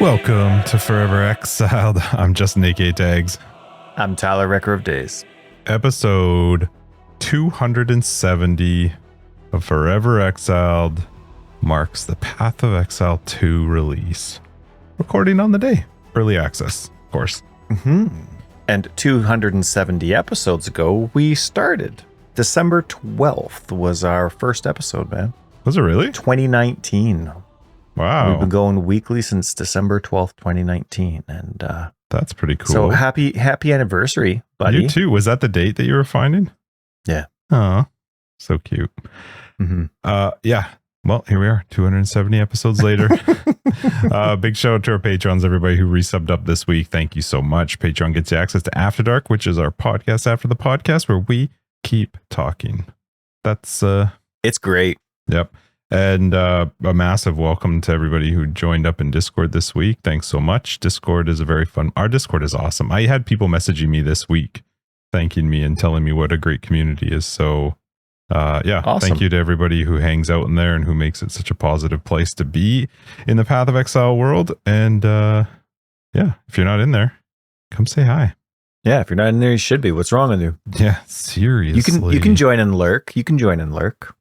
Welcome to Forever Exiled. I'm Justin A.K. Tags. I'm Tyler, Wrecker of Days. Episode 270 of Forever Exiled marks the Path of Exile 2 release. Recording on the day. Early access, of course. Mm-hmm. And 270 episodes ago, we started. December 12th was our first episode, man. Was it really? 2019. Wow. We've been going weekly since December 12th, 2019. And that's pretty cool. So happy anniversary, buddy. You too. Was that the date that you were finding? Yeah. Oh, so cute. Mm-hmm. Yeah. Well, here we are, 270 episodes later. Big shout out to our patrons, everybody who resubbed up this week. Thank you so much. Patreon gets you access to After Dark, which is our podcast after the podcast, where we keep talking. That's it's great. Yep. And a massive welcome to everybody who joined up in Discord this week. Thanks so much. Discord is a very fun. Our Discord is awesome. I had people messaging me this week, thanking me and telling me what a great community is. So yeah, awesome. Thank you to everybody who hangs out in there and who makes it such a positive place to be in the Path of Exile world. And yeah, if you're not in there, come say hi. Yeah, if you're not in there, you should be. What's wrong with you? Yeah, seriously. You can join and lurk. You can join and lurk.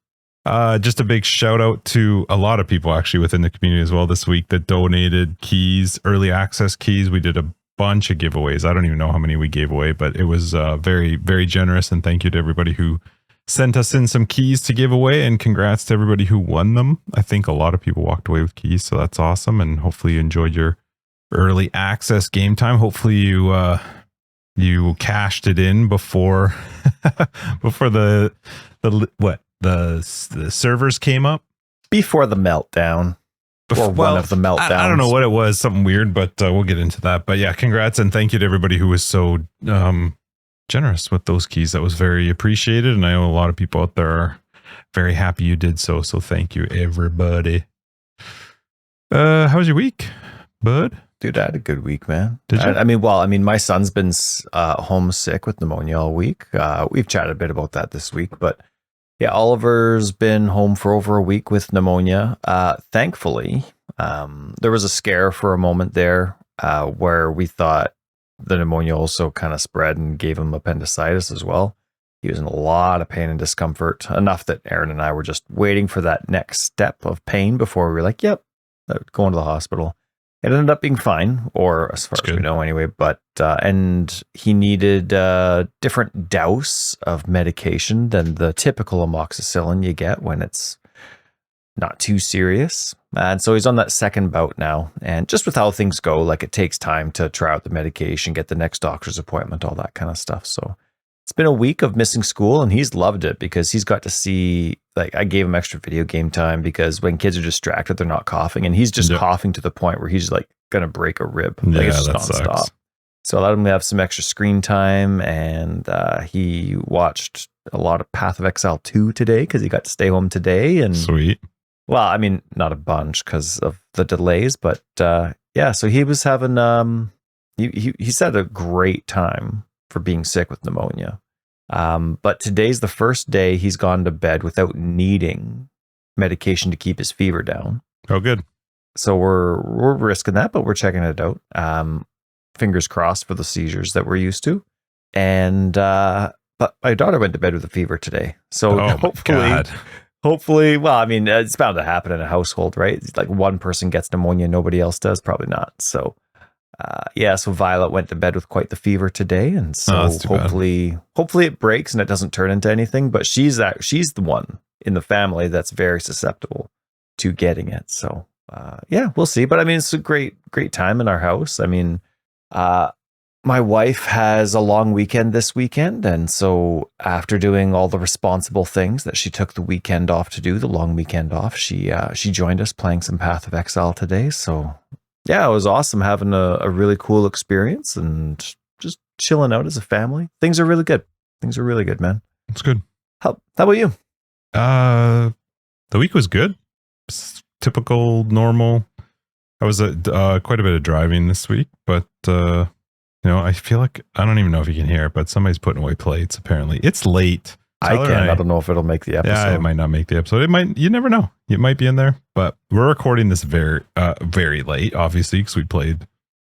Just a big shout out to a lot of people actually within the community as well this week that donated keys, early access keys. We did a bunch of giveaways. I don't even know how many we gave away, but it was very, very generous. And thank you to everybody who sent us in some keys to give away, and congrats to everybody who won them. I think a lot of people walked away with keys, so that's awesome. And hopefully you enjoyed your early access game time. Hopefully you cashed it in before before the servers came up, before the meltdown, or one of the meltdowns. I don't know what it was, something weird, but we'll get into that. But yeah, congrats and thank you to everybody who was so generous with those keys. That was very appreciated, and I know a lot of people out there are very happy you did so. So thank you, everybody. How was your week, bud? Dude, I had a good week, man. Did you? I mean, my son's been homesick with pneumonia all week. We've chatted a bit about that this week, but yeah, Oliver's been home for over a week with pneumonia. Thankfully, there was a scare for a moment there where we thought the pneumonia also kind of spread and gave him appendicitis as well. He was in a lot of pain and discomfort, enough that Aaron and I were just waiting for that next step of pain before we were like, yep, going to the hospital. It ended up being fine, or as far as we know anyway, but and he needed a different dose of medication than the typical amoxicillin you get when it's not too serious. And so he's on that second bout now. And just with how things go, like it takes time to try out the medication, get the next doctor's appointment, all that kind of stuff. So it's been a week of missing school, and he's loved it because he's got to see, like, I gave him extra video game time because when kids are distracted, they're not coughing, and he's just coughing to the point where he's like going to break a rib. Like, it's just nonstop. Sucks. So I let him have some extra screen time, and he watched a lot of Path of Exile 2 today because he got to stay home today. And sweet. Well, I mean, not a bunch because of the delays, but yeah, so he was having, he's had a great time for being sick with pneumonia. But today's the first day he's gone to bed without needing medication to keep his fever down. Oh, good. So we're risking that, but we're checking it out. Fingers crossed for the seizures that we're used to. And but my daughter went to bed with a fever today. So hopefully, well, I mean, it's bound to happen in a household, right? It's like one person gets pneumonia, nobody else does. Probably not. So yeah, so Violet went to bed with quite the fever today, and so hopefully it breaks and it doesn't turn into anything. But she's the one in the family that's very susceptible to getting it. So yeah, we'll see. But I mean, it's a great time in our house. I mean, my wife has a long weekend this weekend, and so after doing all the responsible things that she took the weekend off to do, the long weekend off, she joined us playing some Path of Exile today. So yeah, it was awesome having a really cool experience and just chilling out as a family. Things are really good. Things are really good, man. It's good. How about you? The week was good. Typical, normal. I was quite a bit of driving this week, but I feel like, I don't even know if you can hear it, but somebody's putting away plates. Apparently it's late. I Tyler can. and I don't know if it'll make the episode. Yeah, it might not make the episode. It might. You never know. It might be in there. But we're recording this very late, obviously, because we played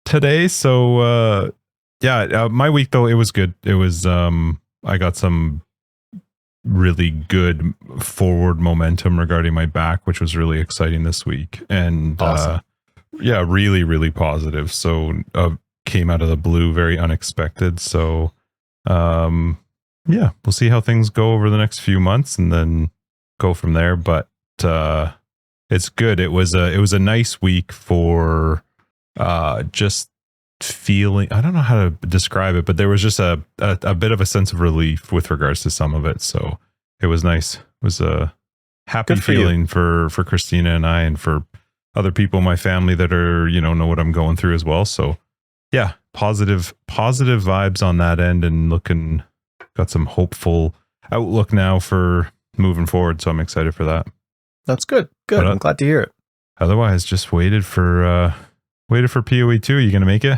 today. So my week though, it was good. It was I got some really good forward momentum regarding my back, which was really exciting this week. And Awesome. really, really positive. So came out of the blue, very unexpected. So we'll see how things go over the next few months and then go from there. But it's good. It was a nice week for just feeling, I don't know how to describe it, but there was just a bit of a sense of relief with regards to some of it. So it was nice. It was a happy feeling for Christina and I, and for other people in my family that are, know what I'm going through as well. So yeah, positive vibes on that end, and got some hopeful outlook now for moving forward. So I'm excited for that. That's good. Good. I'm glad to hear it. Otherwise, just waited for PoE 2. You gonna make it?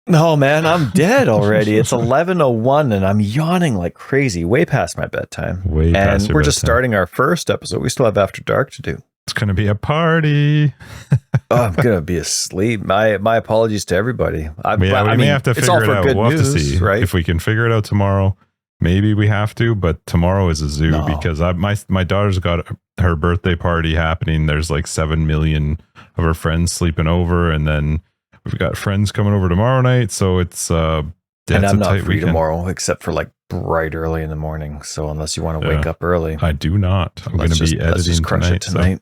No, man, I'm dead already. It's 11:01 and I'm yawning like crazy, way past my bedtime. And we're just starting our first episode. We still have After Dark to do. It's gonna be a party. I'm gonna be asleep. My apologies to everybody. We may have to figure it out. We'll have to see, right? If we can figure it out tomorrow. Maybe we have to, but tomorrow is a zoo because my daughter's got her birthday party happening. There's like 7 million of her friends sleeping over, and then we've got friends coming over tomorrow night. So it's and I'm not free weekend tomorrow except for like bright early in the morning. So unless you want to wake up early, I do not. I'm going to be editing tonight. So.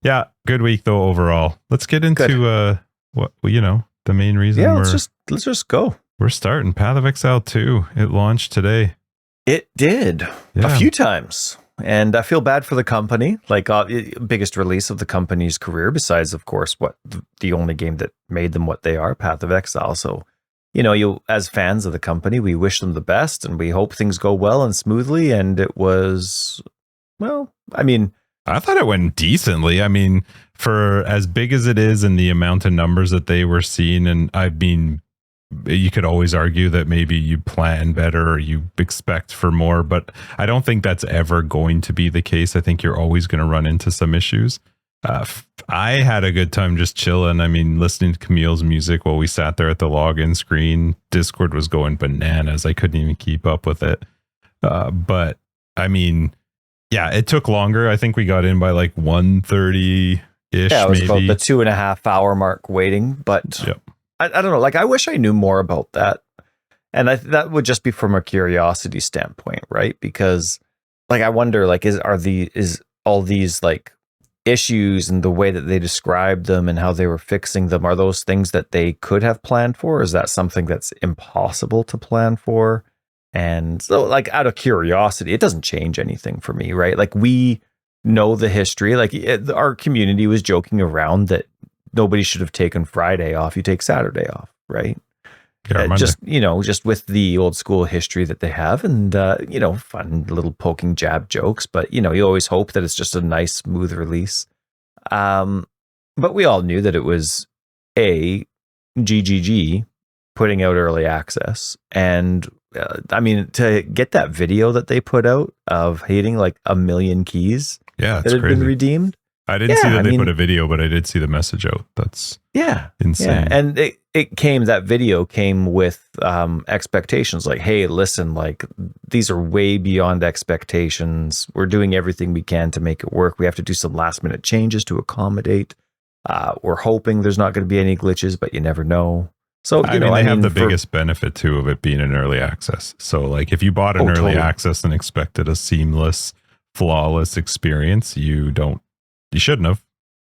Yeah, good week though overall. Let's get into what the main reason. Yeah, let's just go. We're starting Path of Exile 2. It launched today. It did a few times, and I feel bad for the company. Like biggest release of the company's career, besides of course what the only game that made them what they are, Path of Exile. So, you as fans of the company, we wish them the best, and we hope things go well and smoothly. And it was, I thought it went decently. I mean, for as big as it is and the amount of numbers that they were seeing, and you could always argue that maybe you plan better or you expect for more, but I don't think that's ever going to be the case. I think you're always going to run into some issues. I had a good time just chilling. I mean, listening to Camille's music while we sat there at the login screen. Discord was going bananas. I couldn't even keep up with it. But I mean, yeah, it took longer. I think we got in by like 1:30-ish. Yeah, it was about the 2.5 hour mark waiting, but yep. I don't know. Like, I wish I knew more about that. And that would just be from a curiosity standpoint, right? Because like, I wonder, like, is all these like issues and the way that they described them and how they were fixing them, are those things that they could have planned for? Is that something that's impossible to plan for? And so, like, out of curiosity, it doesn't change anything for me, right? Like, we know the history. Like, our community was joking around that nobody should have taken Friday off. You take Saturday off, right? Just with the old school history that they have, and fun little poking jab jokes. But you always hope that it's just a nice, smooth release. But we all knew that it was GGG putting out early access, and to get that video that they put out of hitting like 1 million keys that had been redeemed. I didn't see that they put a video, but I did see the message out. That's insane. Yeah. And that video came with expectations like, hey, listen, like, these are way beyond expectations. We're doing everything we can to make it work. We have to do some last minute changes to accommodate. We're hoping there's not going to be any glitches, but you never know. So, they have the biggest benefit too of it being an early access. So like, if you bought an early access and expected a seamless, flawless experience, you shouldn't have.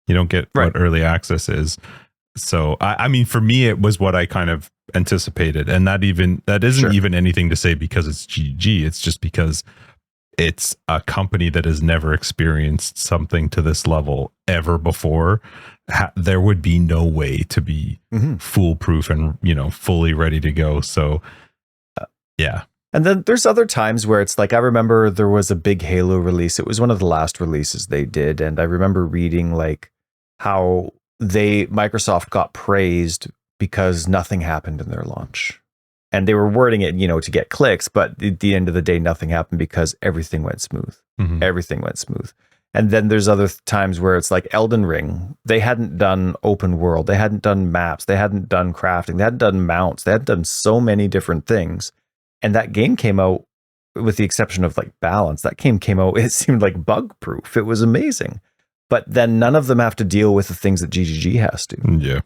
You don't get what early access is. So, I mean, for me, it was what I kind of anticipated. And that isn't even anything to say because it's GG. It's just because it's a company that has never experienced something to this level ever before. There would be no way to be foolproof and, fully ready to go. So, yeah. And then there's other times where it's like, I remember there was a big Halo release. It was one of the last releases they did. And I remember reading like how Microsoft got praised because nothing happened in their launch. And they were wording it, to get clicks, but at the end of the day, nothing happened because everything went smooth. Mhm. Everything went smooth. And then there's other times where it's like Elden Ring. They hadn't done open world. They hadn't done maps. They hadn't done crafting. They hadn't done mounts. They hadn't done so many different things. And that game came out, with the exception of like balance, that game came out, it seemed like bug proof. It was amazing. But then none of them have to deal with the things that GGG has to. Yeah.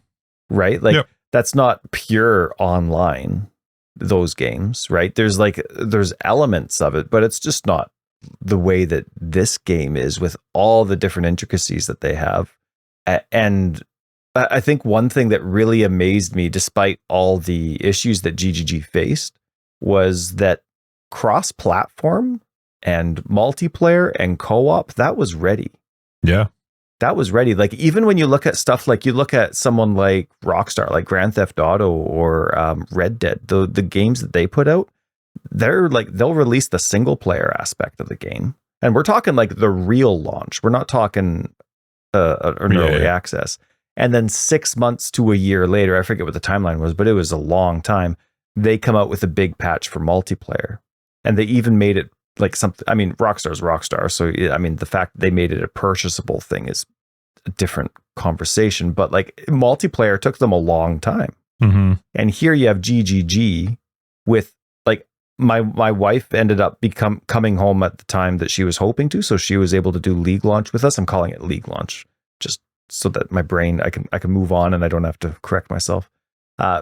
Right? Like, Yep. That's not pure online, those games, right? There's elements of it, but it's just not the way that this game is, with all the different intricacies that they have. And I think one thing that really amazed me, despite all the issues that GGG faced, was that cross-platform and multiplayer and co-op, that was ready. Yeah. That was ready. Like, even when you look at stuff, like you look at someone like Rockstar, like Grand Theft Auto or Red Dead, the games that they put out, they'll release the single player aspect of the game. And we're talking like the real launch. We're not talking an early access. And then 6 months to a year later, I forget what the timeline was, but it was a long time, they come out with a big patch for multiplayer. And they even made it like something. I mean, Rockstar's Rockstar. So, I mean, the fact that they made it a purchasable thing is a different conversation. But like, multiplayer took them a long time. Mm-hmm. And here you have GGG with, like, my wife ended up coming home at the time that she was hoping to. So she was able to do League launch with us. I'm calling it League launch just so that my brain, I can move on and I don't have to correct myself.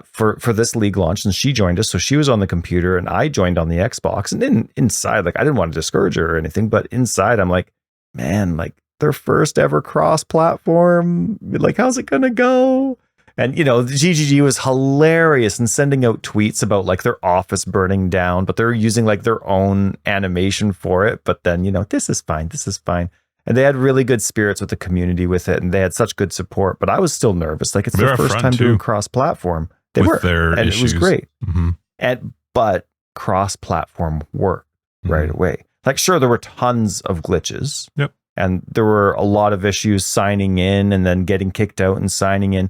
For this League launch, and she joined us. So she was on the computer and I joined on the Xbox. And then inside, like, I didn't want to discourage her or anything, but inside I'm like, man, like, their first ever cross-platform, like, how's it gonna go? And, the GGG was hilarious and sending out tweets about like their office burning down, but they're using like their own animation for it. But then, this is fine. This is fine. And they had really good spirits with the community with it, and they had such good support. But I was still nervous. Like, it's their first time doing cross-platform. They were, and it was great. Mm-hmm. But cross-platform worked right away. Like, sure, there were tons of glitches. Yep. And there were a lot of issues signing in and then getting kicked out and signing in.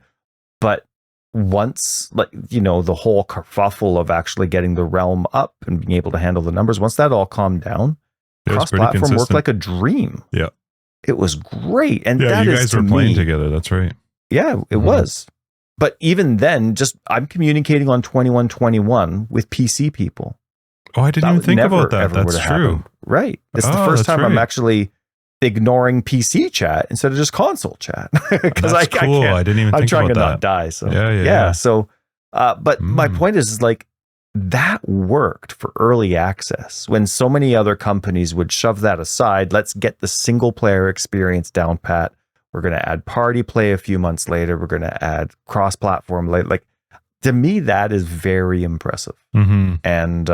But once, like, the whole kerfuffle of actually getting the realm up and being able to handle the numbers, once that all calmed down, cross-platform worked like a dream. Yeah. It was great. And yeah, that you is, guys to were playing me, together. That's right. Yeah, it was. But even then, I'm communicating on 2121 with PC people. Oh, I didn't even think about that. That's true. Happened. Right. It's the first time I'm actually ignoring PC chat instead of just console chat. Because That's cool. I didn't even think about that. I'm trying to not die. So yeah. So, but my point is like, that worked for early access when so many other companies would shove that aside. Let's get the single player experience down pat. We're going to add party play a few months later. We're going to add cross-platform later. Like, to me, that is very impressive. Mm-hmm. And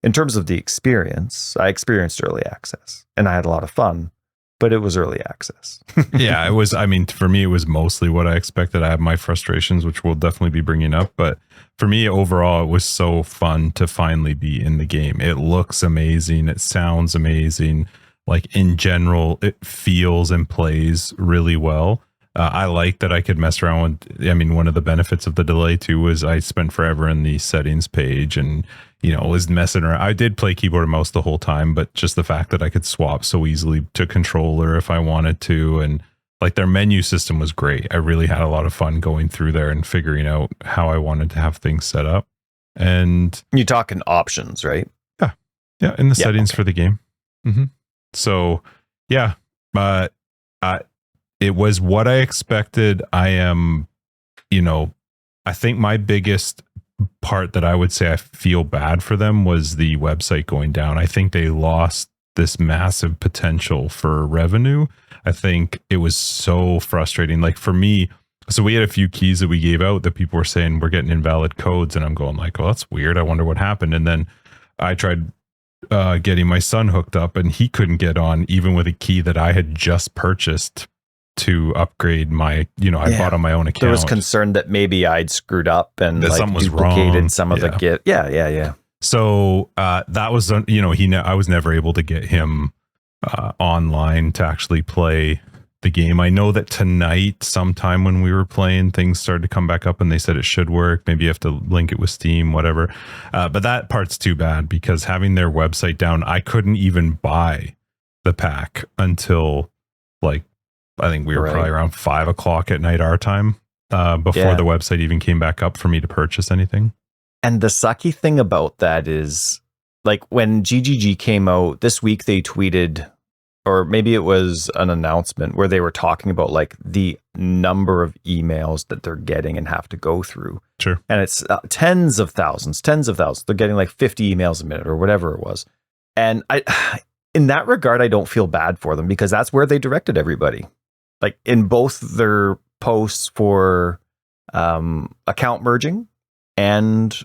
in terms of the experience, I experienced early access and I had a lot of fun, but it was early access. Yeah, it was. I mean, for me, it was mostly what I expected. I have my frustrations, which we'll definitely be bringing up. But for me, overall, it was so fun to finally be in the game. It looks amazing. It sounds amazing. Like, in general, it feels and plays really well. I like that I could mess around with, I mean, one of the benefits of the delay too was I spent forever in the settings page and, was messing around. I did play keyboard and mouse the whole time, but just the fact that I could swap so easily to controller if I wanted to. And like, their menu system was great. I really had a lot of fun going through there and figuring out how I wanted to have things set up. And you're talking options, right? Yeah. In the settings for the game. Mm-hmm. So yeah, but it was what I expected. I am, I think my biggest part that I would say I feel bad for them was the website going down. I think they lost this massive potential for revenue. I think it was so frustrating. Like, for me, so we had a few keys that we gave out that people were saying we're getting invalid codes, and I'm going like, oh, that's weird. I wonder what happened. And then I tried getting my son hooked up, and he couldn't get on even with a key that I had just purchased to upgrade my, I bought on my own account. There was concern that maybe I'd screwed up and that like something was duplicated wrong. Some of the gift. Yeah. So that was, I was never able to get him online to actually play the game. I know that tonight, sometime when we were playing, things started to come back up and they said it should work. Maybe you have to link it with Steam, whatever. But that part's too bad because having their website down, I couldn't even buy the pack until like, I think we were probably around 5 o'clock at night our time before the website even came back up for me to purchase anything. And the sucky thing about that is, like, when GGG came out this week, they tweeted, or maybe it was an announcement where they were talking about like the number of emails that they're getting and have to go through. Sure. And it's tens of thousands. They're getting like 50 emails a minute or whatever it was. And in that regard, I don't feel bad for them because that's where they directed everybody. Like in both their posts for account merging and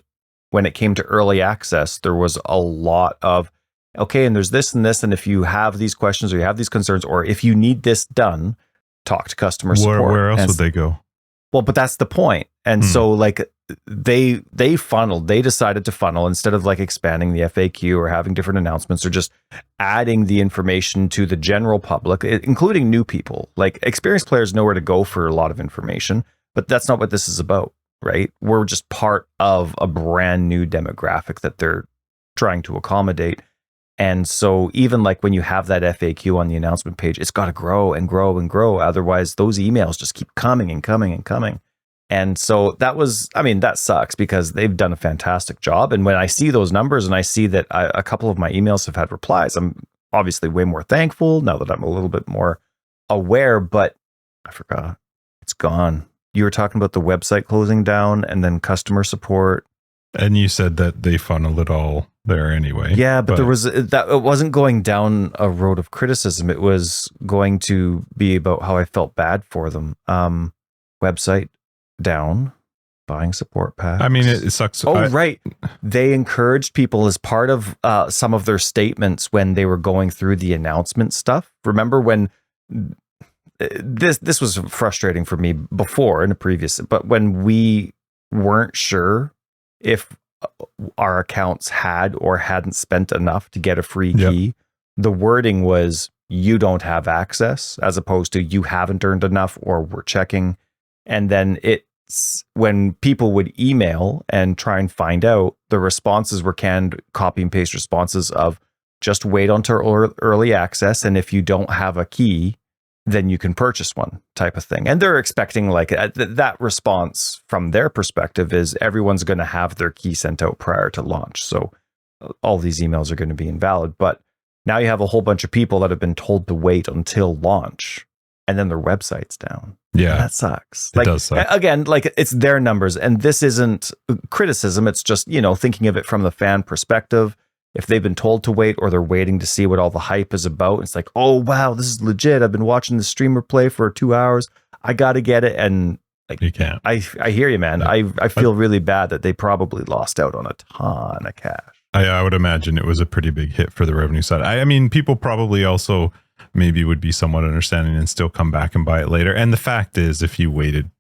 when it came to early access, there was a lot of, okay, and there's this and this, and if you have these questions or you have these concerns, or if you need this done, talk to customer support. Where else would they go? Well, but that's the point. And so like they decided to funnel instead of like expanding the FAQ or having different announcements or just adding the information to the general public, including new people. Like experienced players know where to go for a lot of information, but that's not what this is about, right? We're just part of a brand new demographic that they're trying to accommodate. And so even like when you have that FAQ on the announcement page, it's got to grow and grow and grow. Otherwise, those emails just keep coming and coming and coming. And so that sucks because they've done a fantastic job. And when I see those numbers and I see that a couple of my emails have had replies, I'm obviously way more thankful now that I'm a little bit more aware, but I forgot. It's gone. You were talking about the website closing down and then customer support. And you said that they funneled it all there anyway. Yeah, but there was that. It wasn't going down a road of criticism. It was going to be about how I felt bad for them. Website down, buying support packs. I mean, it sucks. Right. They encouraged people as part of some of their statements when they were going through the announcement stuff. Remember when this was frustrating for me before in a previous, but when we weren't sure if our accounts had or hadn't spent enough to get a free key, the wording was you don't have access as opposed to you haven't earned enough or we're checking. And then it's when people would email and try and find out, the responses were canned copy and paste responses of just wait until early access. And if you don't have a key, then you can purchase one type of thing. And they're expecting like that response from their perspective is everyone's going to have their key sent out prior to launch. So all these emails are going to be invalid. But now you have a whole bunch of people that have been told to wait until launch and then their website's down. Yeah. That sucks. It does suck. Again, like it's their numbers and this isn't criticism. It's just, thinking of it from the fan perspective. If they've been told to wait or they're waiting to see what all the hype is about, it's like, oh, wow, this is legit. I've been watching the streamer play for 2 hours. I got to get it. And like, you can't. I hear you, man. Yeah. I feel really bad that they probably lost out on a ton of cash. I would imagine it was a pretty big hit for the revenue side. I mean, people probably also maybe would be somewhat understanding and still come back and buy it later. And the fact is, if you waited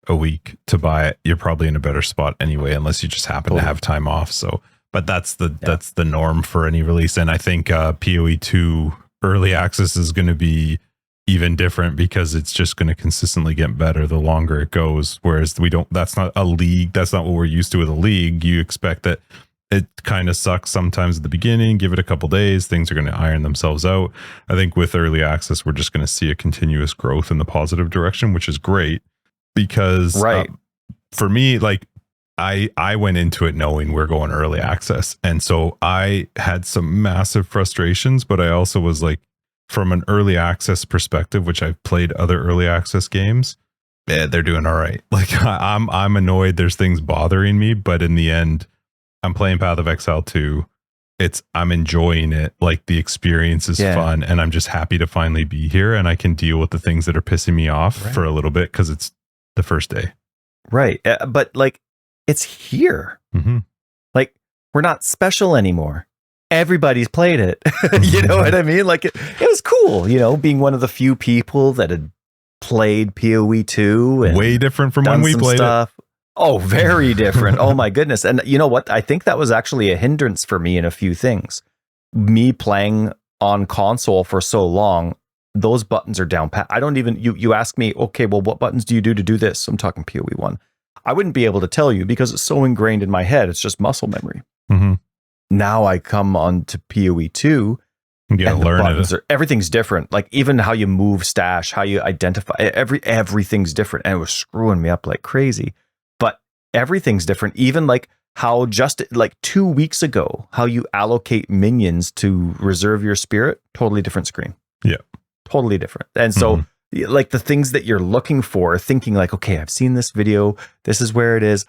a week to buy it, you're probably in a better spot anyway, unless you just happen to have time off. So, but that's the norm for any release. And I think PoE 2 early access is going to be even different because it's just going to consistently get better the longer it goes. Whereas that's not a league. That's not what we're used to with a league. You expect that it kind of sucks sometimes at the beginning, give it a couple days, things are going to iron themselves out. I think with early access, we're just going to see a continuous growth in the positive direction, which is great because for me, like I went into it knowing we're going early access. And so I had some massive frustrations, but I also was like, from an early access perspective, which I've played other early access games, they're doing all right. Like I'm annoyed. There's things bothering me, but in the end, I'm playing Path of Exile 2. I'm enjoying it. Like the experience is fun and I'm just happy to finally be here and I can deal with the things that are pissing me off for a little bit because it's the first day. Right. But like it's here. Mm-hmm. Like we're not special anymore. Everybody's played it. You know what I mean? Like it was cool, being one of the few people that had played PoE 2 and way different from when we played it. Oh, very different. Oh my goodness. And you know what? I think that was actually a hindrance for me in a few things. Me playing on console for so long, those buttons are down pat. I don't even, you ask me, okay, well, what buttons do you do to do this? I'm talking PoE 1. I wouldn't be able to tell you because it's so ingrained in my head. It's just muscle memory. Mm-hmm. Now I come on to PoE 2 and learn it. Everything's different. Like even how you move stash, how you identify, everything's different. And it was screwing me up like crazy. But everything's different. Even like how just like 2 weeks ago, how you allocate minions to reserve your spirit, totally different screen. Yeah. Totally different. And so like the things that you're looking for, thinking like, okay, I've seen this video. This is where it is.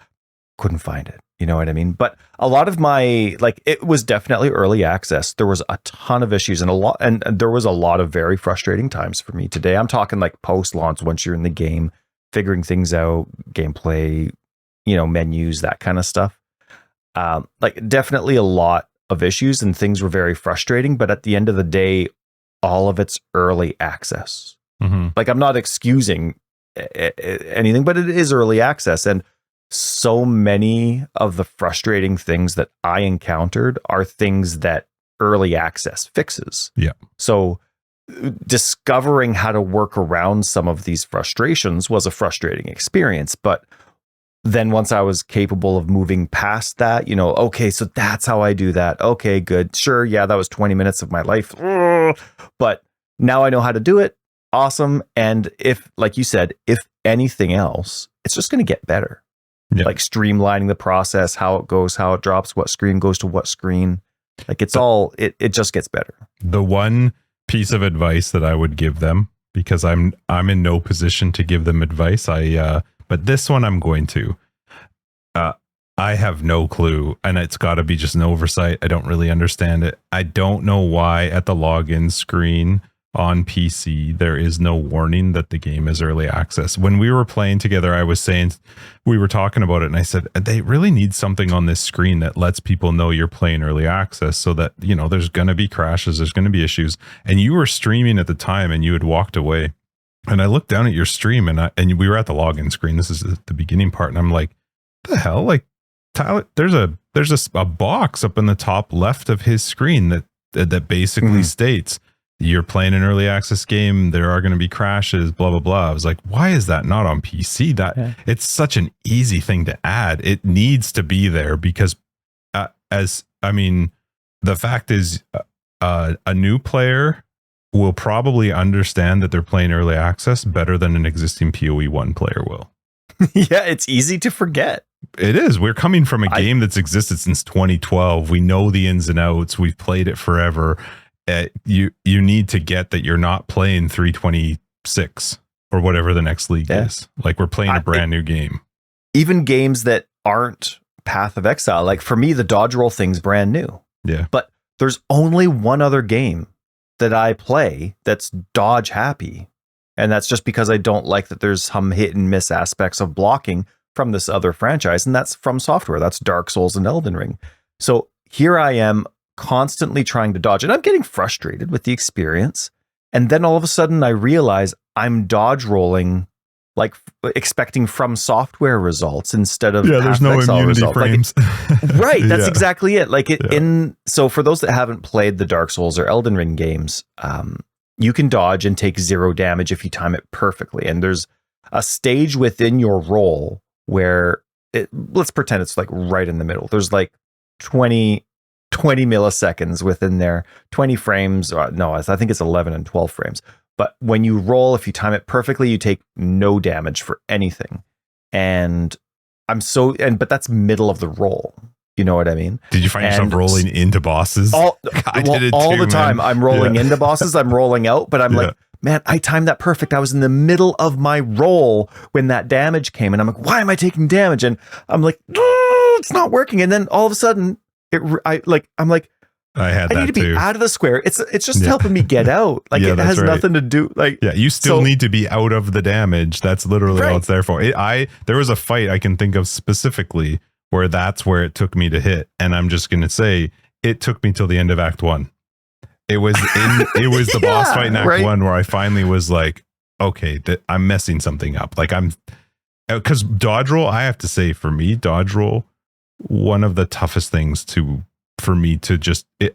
Couldn't find it. You know what I mean? But a lot of my, like, it was definitely early access. There was a ton of issues and there was a lot of very frustrating times for me today. I'm talking like post-launch, once you're in the game, figuring things out, gameplay, you know, menus, that kind of stuff. Like definitely a lot of issues and things were very frustrating. But at the end of the day, all of it's early access. Mm-hmm. Like I'm not excusing anything, but it is early access. And so many of the frustrating things that I encountered are things that early access fixes. Yeah. So discovering how to work around some of these frustrations was a frustrating experience. But then once I was capable of moving past that, you know, okay, so that's how I do that. Okay, good. Sure. Yeah, that was 20 minutes of my life. But now I know how to do it. Awesome. And if, like you said, if anything else, it's just going to get better. Yeah. Like streamlining the process, how it goes, how it drops, what screen goes to what screen. Like it's it just gets better. The one piece of advice that I would give them, because I'm in no position to give them advice. But this one I'm going to. I have no clue, and it's got to be just an oversight. I don't really understand it. I don't know why at the login screen on PC there is no warning that the game is early access. When we were playing together, I was saying, we were talking about it, and I said they really need something on this screen that lets people know you're playing early access, so that, you know, there's going to be crashes, there's going to be issues. And you were streaming at the time, and you had walked away, and I looked down at your stream, and we were at the login screen. This is the beginning part, and I'm like, the hell, like, Tyler, there's a box up in the top left of his screen that basically states you're playing an early access game. There are going to be crashes, blah, blah, blah. I was like, why is that not on PC? It's such an easy thing to add. It needs to be there because the fact is a new player will probably understand that they're playing early access better than an existing PoE 1 player will. Yeah, it's easy to forget. It is. We're coming from a game that's existed since 2012. We know the ins and outs. We've played it forever. You need to get that you're not playing 326 or whatever the next league is. Like we're playing a brand new game. Even games that aren't Path of Exile. Like for me, the dodge roll thing's brand new. Yeah. But there's only one other game that I play that's dodge happy. And that's just because I don't like that there's some hit and miss aspects of blocking from this other franchise. And that's From Software. That's Dark Souls and Elden Ring. So here I am constantly trying to dodge, and I'm getting frustrated with the experience. And then all of a sudden I realize I'm dodge rolling, like expecting From Software results instead of there's no immunity results. frames. Right. That's exactly it. Like so for those that haven't played the Dark Souls or Elden Ring games, you can dodge and take 0 damage if you time it perfectly. And there's a stage within your roll where let's pretend it's like right in the middle. There's like 20 milliseconds within there, 20 frames. No, I think it's 11 and 12 frames. But when you roll, if you time it perfectly, you take no damage for anything. And but that's middle of the roll. You know what I mean? Did you find yourself rolling into bosses? I did it all the time. I'm rolling into bosses. I'm rolling out, but I'm like, man, I timed that perfect. I was in the middle of my roll when that damage came, and I'm like, why am I taking damage? And I'm like, it's not working. And then all of a sudden, I need to be out of the square. It's just helping me get out. Like it has nothing to do. Like you still need to be out of the damage. That's literally all it's there for. There was a fight I can think of specifically where that's where it took me to hit, and I'm just gonna say it took me till the end of Act 1. It was the boss fight in Act 1 where I finally was like, okay, I'm messing something up. Like because dodge roll, I have to say, for me, dodge roll, one of the toughest things to for me to just, we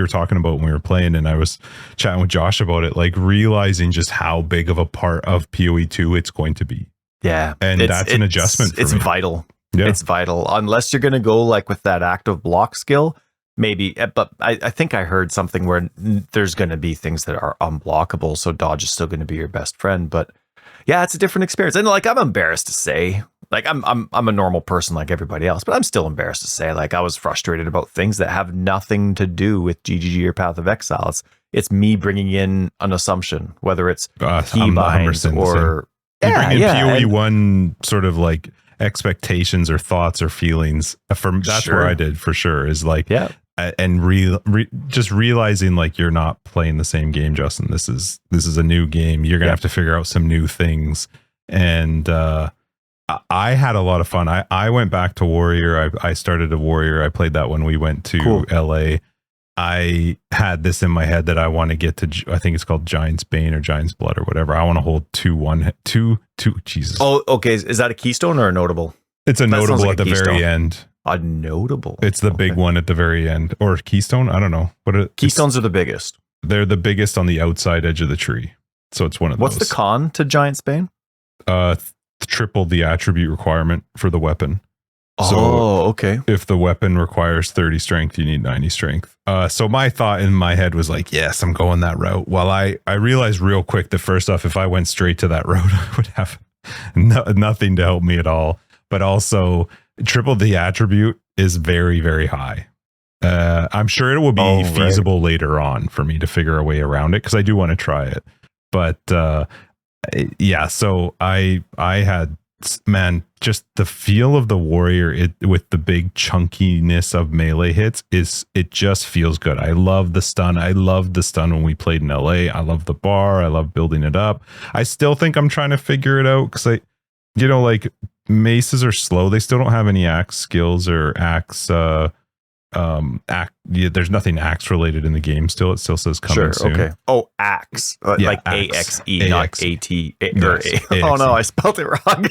were talking about when we were playing, and I was chatting with Josh about it, like realizing just how big of a part of PoE2 it's going to be. Yeah. And that's an adjustment for It's me. vital. Yeah. It's vital. Unless you're going to go like with that active block skill, maybe. But I think I heard something where there's going to be things that are unblockable. So dodge is still going to be your best friend. But yeah, it's a different experience. And like, I'm embarrassed to say, like, I'm a normal person like everybody else, but I'm still embarrassed to say, like, I was frustrated about things that have nothing to do with GGG or Path of Exile. It's me bringing in an assumption, whether it's keybinds or you bring in PoE1 sort of like expectations or thoughts or feelings. That's where I did for sure, is like, and just realizing like you're not playing the same game, Justin. This is a new game. You're gonna have to figure out some new things. And I had a lot of fun. I went back to Warrior. I started a Warrior. I played that when we went to LA. I had this in my head that I want to get to, I think it's called Giant's Bane or Giant's Blood or whatever. I want to hold two. Jesus. Oh, okay. Is that a keystone or a notable? It's a notable like at the very end. A notable. It's the big one at the very end, or keystone. I don't know. Keystones are the biggest. They're the biggest on the outside edge of the tree. So it's one of those. What's the con to Giant's Bane? Triple the attribute requirement for the weapon. So okay. If the weapon requires 30 strength, you need 90 strength. So my thought in my head was like, yes, I'm going that route. Well, I realized real quick that first off, if I went straight to that route, I would have nothing to help me at all. But also, triple the attribute is very, very high. I'm sure it will be feasible later on for me to figure a way around it, because I do want to try it. But yeah, so I had, man, just the feel of the Warrior with the big chunkiness of melee hits it just feels good. I love the stun. I loved the stun when we played in LA. I love the bar. I love building it up. I still think I'm trying to figure it out, because like maces are slow. They still don't have any axe skills or axe there's nothing axe related in the game still. It still says coming soon. Okay. Oh, axe. Like AXE, not AT. Or A. Oh no, I spelled it wrong.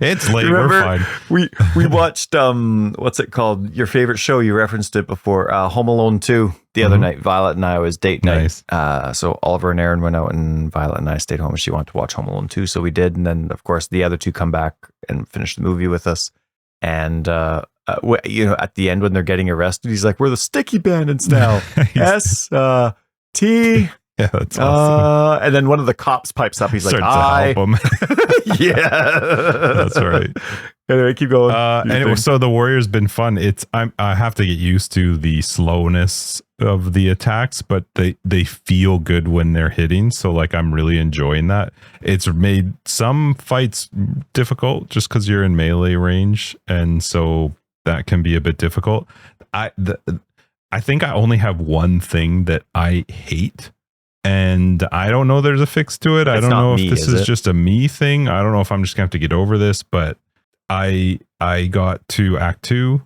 It's late. We're fine. We watched what's it called? Your favorite show. You referenced it before. Home Alone 2 the other night. Violet and I was date night. So Oliver and Aaron went out, and Violet and I stayed home, and she wanted to watch Home Alone 2. So we did. And then of course the other two come back and finish the movie with us. And at the end when they're getting arrested, he's like, "We're the Sticky Bandits now." S-T. Yeah, that's awesome. And then one of the cops pipes up. He's like, help him. Yeah, that's right. Anyway, keep going. So the Warrior's been fun. I have to get used to the slowness of the attacks, but they feel good when they're hitting. So like, I'm really enjoying that. It's made some fights difficult just because you're in melee range, and so that can be a bit difficult. I think I only have one thing that I hate, and I don't know there's a fix to it. I don't know if this is just a me thing. I don't know if I'm just gonna have to get over this, but I got to Act 2,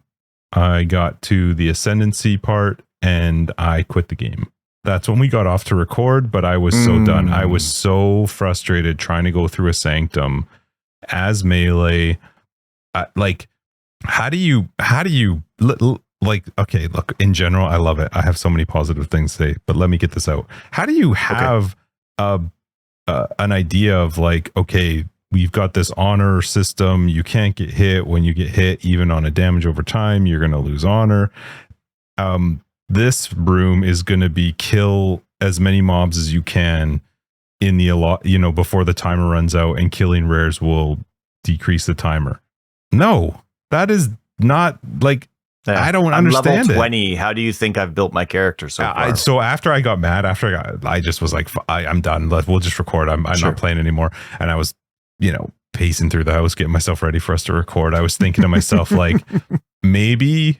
I got to the Ascendancy part, and I quit the game. That's when we got off to record, but I was so done. I was so frustrated trying to go through a Sanctum as melee. How do you like, okay, look, in general, I love it. I have so many positive things to say, but let me get this out. How do you have an idea of like, okay, we've got this honor system. You can't get hit. When you get hit, even on a damage over time, you're going to lose honor. This room is going to be kill as many mobs as you can in the before the timer runs out, and killing rares will decrease the timer. No, that is not like, I don't understand level 20. How do you think I've built my character so far? So after I got mad, I just was like, I'm done. We'll just record. I'm not playing anymore. And I was, pacing through the house, getting myself ready for us to record. I was thinking to myself, like, maybe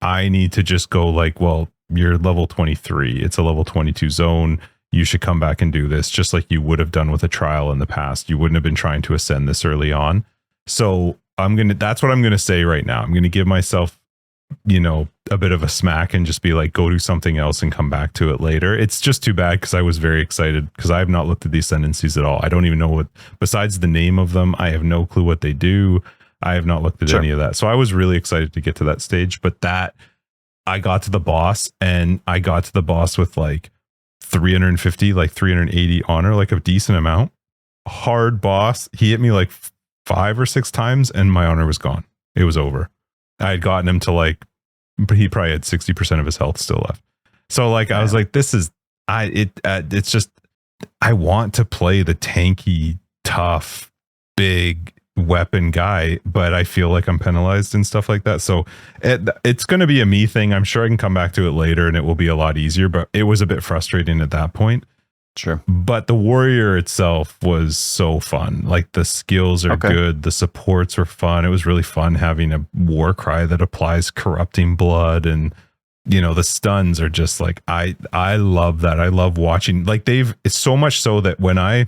I need to just go like, well, you're level 23. It's a level 22 zone. You should come back and do this just like you would have done with a trial in the past. You wouldn't have been trying to ascend this early on. So that's what I'm going to say right now. I'm going to give myself, a bit of a smack and just be like, go do something else and come back to it later. It's just too bad, because I was very excited, because I have not looked at the ascendancies at all. I don't even know besides the name of them, I have no clue what they do. I have not looked at any of that. So I was really excited to get to that stage, but I got to the boss, and I got to the boss with like 350, like 380 honor, like a decent amount. Hard boss. He hit me like 5 or 6 times and my honor was gone. It was over. I had gotten him to like, but he probably had 60% of his health still left. So like, I was like, it's just, I want to play the tanky, tough, big weapon guy, but I feel like I'm penalized and stuff like that. So it's going to be a me thing. I'm sure I can come back to it later and it will be a lot easier, but it was a bit frustrating at that point. Sure. But the warrior itself was so fun. Like the skills are good. The supports were fun. It was really fun having a war cry that applies corrupting blood, and you know, the stuns are just like, I love that. I love watching, like it's so much so that when I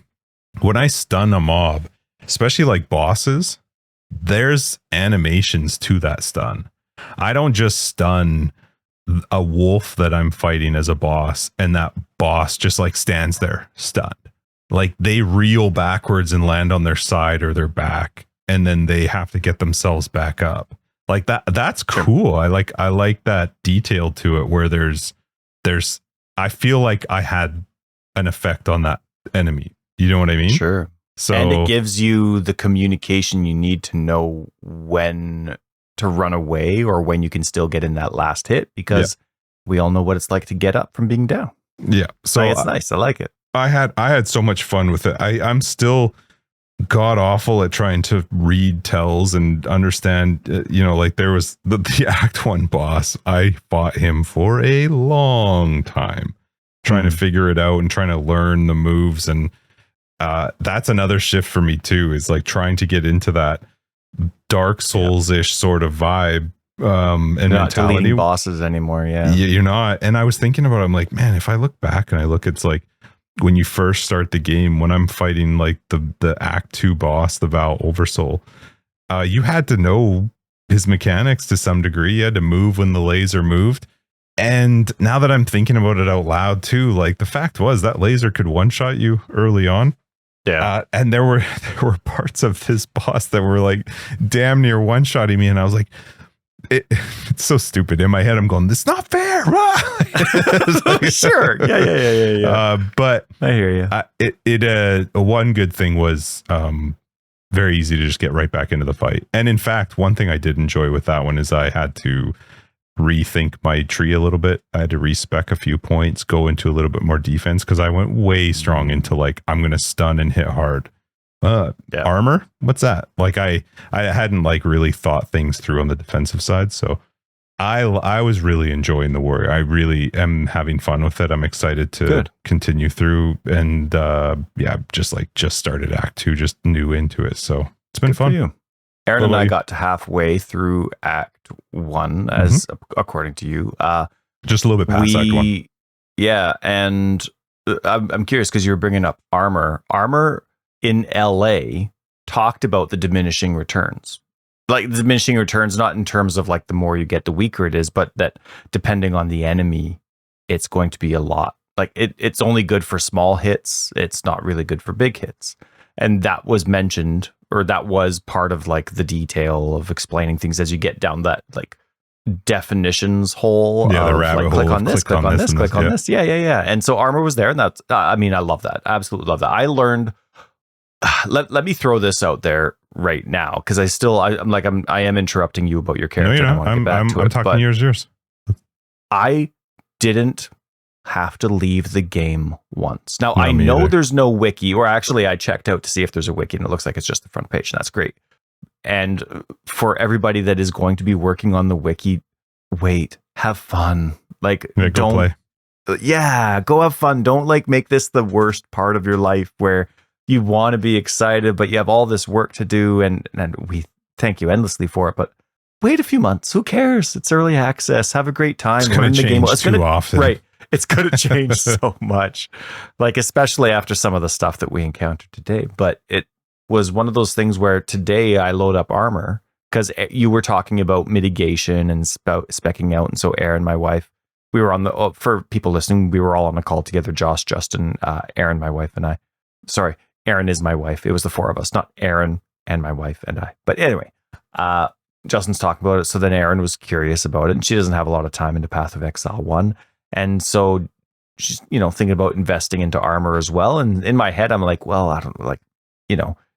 stun a mob, especially like bosses, there's animations to that stun. I don't just stun a wolf that I'm fighting as a boss and that boss just like stands there stunned. Like they reel backwards and land on their side or their back, and then they have to get themselves back up. Like that's cool. I like that detail to it where there's I feel like I had an effect on that enemy. You know what I mean? Sure. So, and it gives you the communication you need to know when to run away or when you can still get in that last hit, because we all know what it's like to get up from being down. Yeah. So it's nice. I like it. I had so much fun with it. I'm still god awful at trying to read tells and understand, you know, like there was the Act 1 boss. I fought him for a long time trying to figure it out and trying to learn the moves. And that's another shift for me too, is like trying to get into that Dark Souls-ish sort of vibe and not mentality. deleting bosses anymore. Yeah, you're not. And I was thinking about it, I'm like, man, if I look back and I look, it's like when you first start the game, when I'm fighting like the Act 2 boss, the Val Oversoul, you had to know his mechanics to some degree. You had to move when the laser moved. And now that I'm thinking about it out loud too, like the fact was that laser could one-shot you early on. Yeah. And there were parts of this boss that were like damn near one-shotting me. And I was like, it's so stupid. In my head, I'm going, this is not fair. Sure. Yeah. But I hear you. One good thing was very easy to just get right back into the fight. And in fact, one thing I did enjoy with that one is I had to rethink my tree a little bit. I had to respec a few points, go into a little bit more defense, because I went way strong into like, I'm going to stun and hit hard. Armor? What's that? Like I hadn't like really thought things through on the defensive side. So I was really enjoying the warrior. I really am having fun with it. I'm excited to continue through, and just started Act 2, just new into it. So it's been fun. You. Aaron and I got to halfway through Act 1, as according to you. Just a little bit past Act 1. Yeah, and I'm curious because you were bringing up armor. Armor in LA talked about the diminishing returns. Like the diminishing returns, not in terms of like the more you get, the weaker it is, but that depending on the enemy, it's going to be a lot. Like it's only good for small hits. It's not really good for big hits. And that was mentioned, or that was part of like the detail of explaining things as you get down that like definitions hole. Yeah, the rabbit like, hole. Click on this, click on this, click on this. Yeah. And so armor was there, and that's, I mean, I love that. I absolutely love that. I learned, let me throw this out there right now, because I am interrupting you about your character. No, you're not. I'm talking yours. I didn't have to leave the game once. Now, I know there's no wiki, or actually I checked out to see if there's a wiki, and it looks like it's just the front page, and that's great. And for everybody that is going to be working on the wiki, wait, have fun. Like, don't play. Yeah, go have fun. Don't like make this the worst part of your life where you want to be excited, but you have all this work to do, and we thank you endlessly for it. But wait a few months. Who cares? It's early access. Have a great time. It's going to change too often. Right. It's going to change so much, like especially after some of the stuff that we encountered today. But it was one of those things where today I load up armor because you were talking about mitigation and specking out. And so Aaron, my wife, we were on the, for people listening, we were all on a call together. Josh, Justin, Aaron, my wife, and I. Sorry, Aaron is my wife. It was the four of us, not Aaron and my wife and I. But anyway, Justin's talking about it. So then Erin was curious about it, and she doesn't have a lot of time into Path of Exile 1. And so she's, thinking about investing into armor as well. And in my head, I'm like, well, I don't like,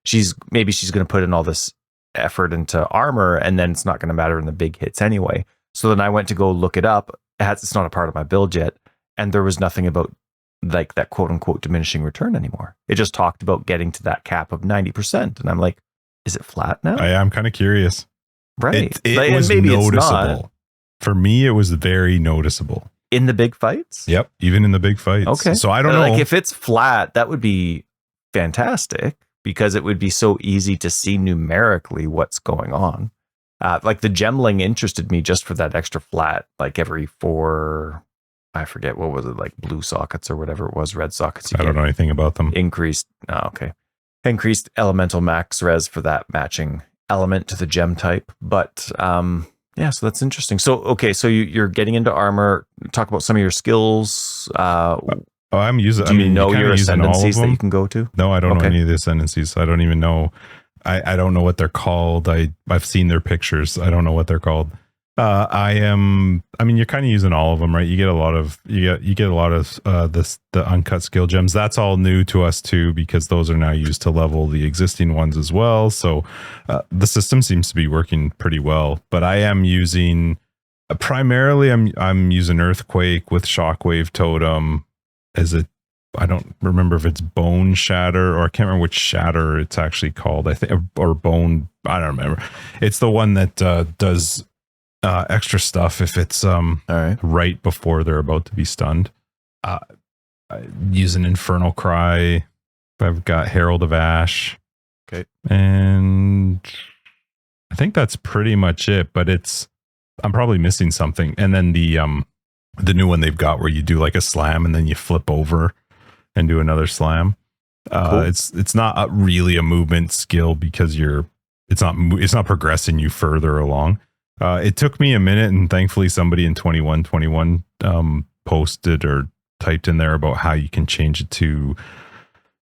she's going to put in all this effort into armor, and then it's not going to matter in the big hits anyway. So then I went to go look it up. It's not a part of my build yet. And there was nothing about like that quote unquote diminishing return anymore. It just talked about getting to that cap of 90%. And I'm like, is it flat now? I'm kind of curious. Right. It was maybe noticeable. For me, it was very noticeable. In the big fights? Yep. Even in the big fights. Okay. So I don't know. Like if it's flat, that would be fantastic because it would be so easy to see numerically what's going on. Like the gemling interested me just for that extra flat, like every 4, I forget, what was it, like blue sockets or whatever it was, red sockets. I don't know anything about them. Increased elemental max res for that matching element to the gem type. But so that's interesting. So you're getting into armor. Talk about some of your skills. I'm using. Do you know your ascendancies that you can go to? No, I don't know any of the ascendancies. I don't even know. I don't know what they're called. I've seen their pictures. I don't know what they're called. You're kind of using all of them, right? You get a lot of the uncut skill gems. That's all new to us too, because those are now used to level the existing ones as well. So the system seems to be working pretty well. But I am using primarily I'm using Earthquake with Shockwave Totem as a. I don't remember if it's Bone Shatter, or I can't remember which Shatter it's actually called. I think, or Bone. I don't remember. It's the one that does extra stuff if it's right before they're about to be stunned. I use an Infernal Cry. I've got Herald of Ash. Okay, and I think that's pretty much it. But I'm probably missing something. And then the new one they've got where you do like a slam and then you flip over and do another slam. Cool. It's not really a movement skill because it's not progressing you further along. It took me a minute, and thankfully somebody in 2121 posted or typed in there about how you can change it to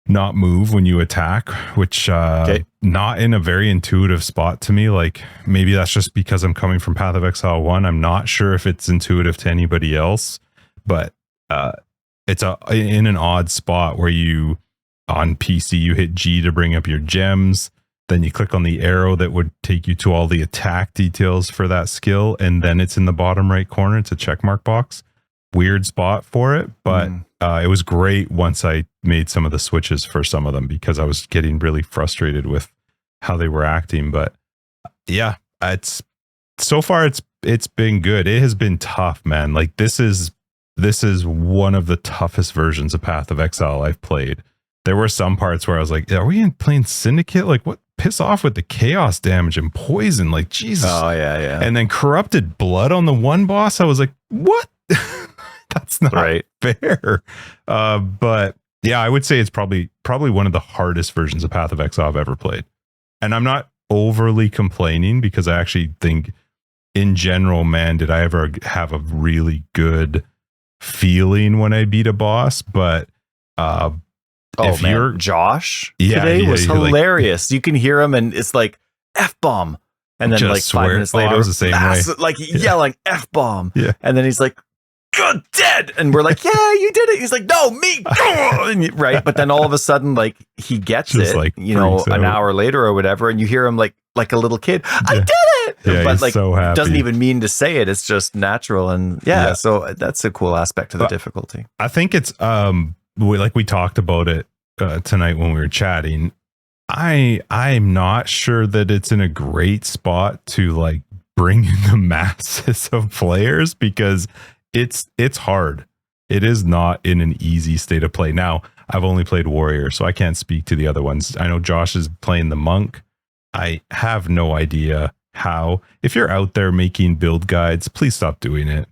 not move when you attack, which not in a very intuitive spot to me. Like maybe that's just because I'm coming from Path of Exile 1. I'm not sure if it's intuitive to anybody else, but it's in an odd spot where you on PC you hit G to bring up your gems, then you click on the arrow that would take you to all the attack details for that skill, and then it's in the bottom right corner. It's a checkmark box. Weird spot for it, but it was great once I made some of the switches for some of them because I was getting really frustrated with how they were acting. But yeah, so far it's been good. It has been tough, man. Like this is one of the toughest versions of Path of Exile I've played. There were some parts where I was like, are we playing Syndicate? Like what? Piss off with the chaos damage and poison. Like Jesus. Oh yeah. And then corrupted blood on the one boss. I was like, what? That's not fair. But yeah, I would say it's probably one of the hardest versions of Path of Exile I've ever played. And I'm not overly complaining because I actually think in general, man, did I ever have a really good feeling when I beat a boss. But Josh today was hilarious. Like, you can hear him and it's like F-bomb. And then like 5 minutes later, I was the same way. Like yelling F-bomb. Yeah. And then he's like, good, dead. And we're like, yeah, you did it. He's like, no, me. Right. But then all of a sudden, like he gets just it, like, an hour later or whatever. And you hear him like a little kid, I did it. Yeah, but like, so happy. Doesn't even mean to say it. It's just natural. And so that's a cool aspect to the difficulty. I think it's, we talked about it tonight when we were chatting. I'm not sure that it's in a great spot to like bring in the masses of players because it's hard. It is not in an easy state of play. Now, I've only played Warrior, so I can't speak to the other ones. I know Josh is playing the Monk. I have no idea how. If you're out there making build guides, please stop doing it.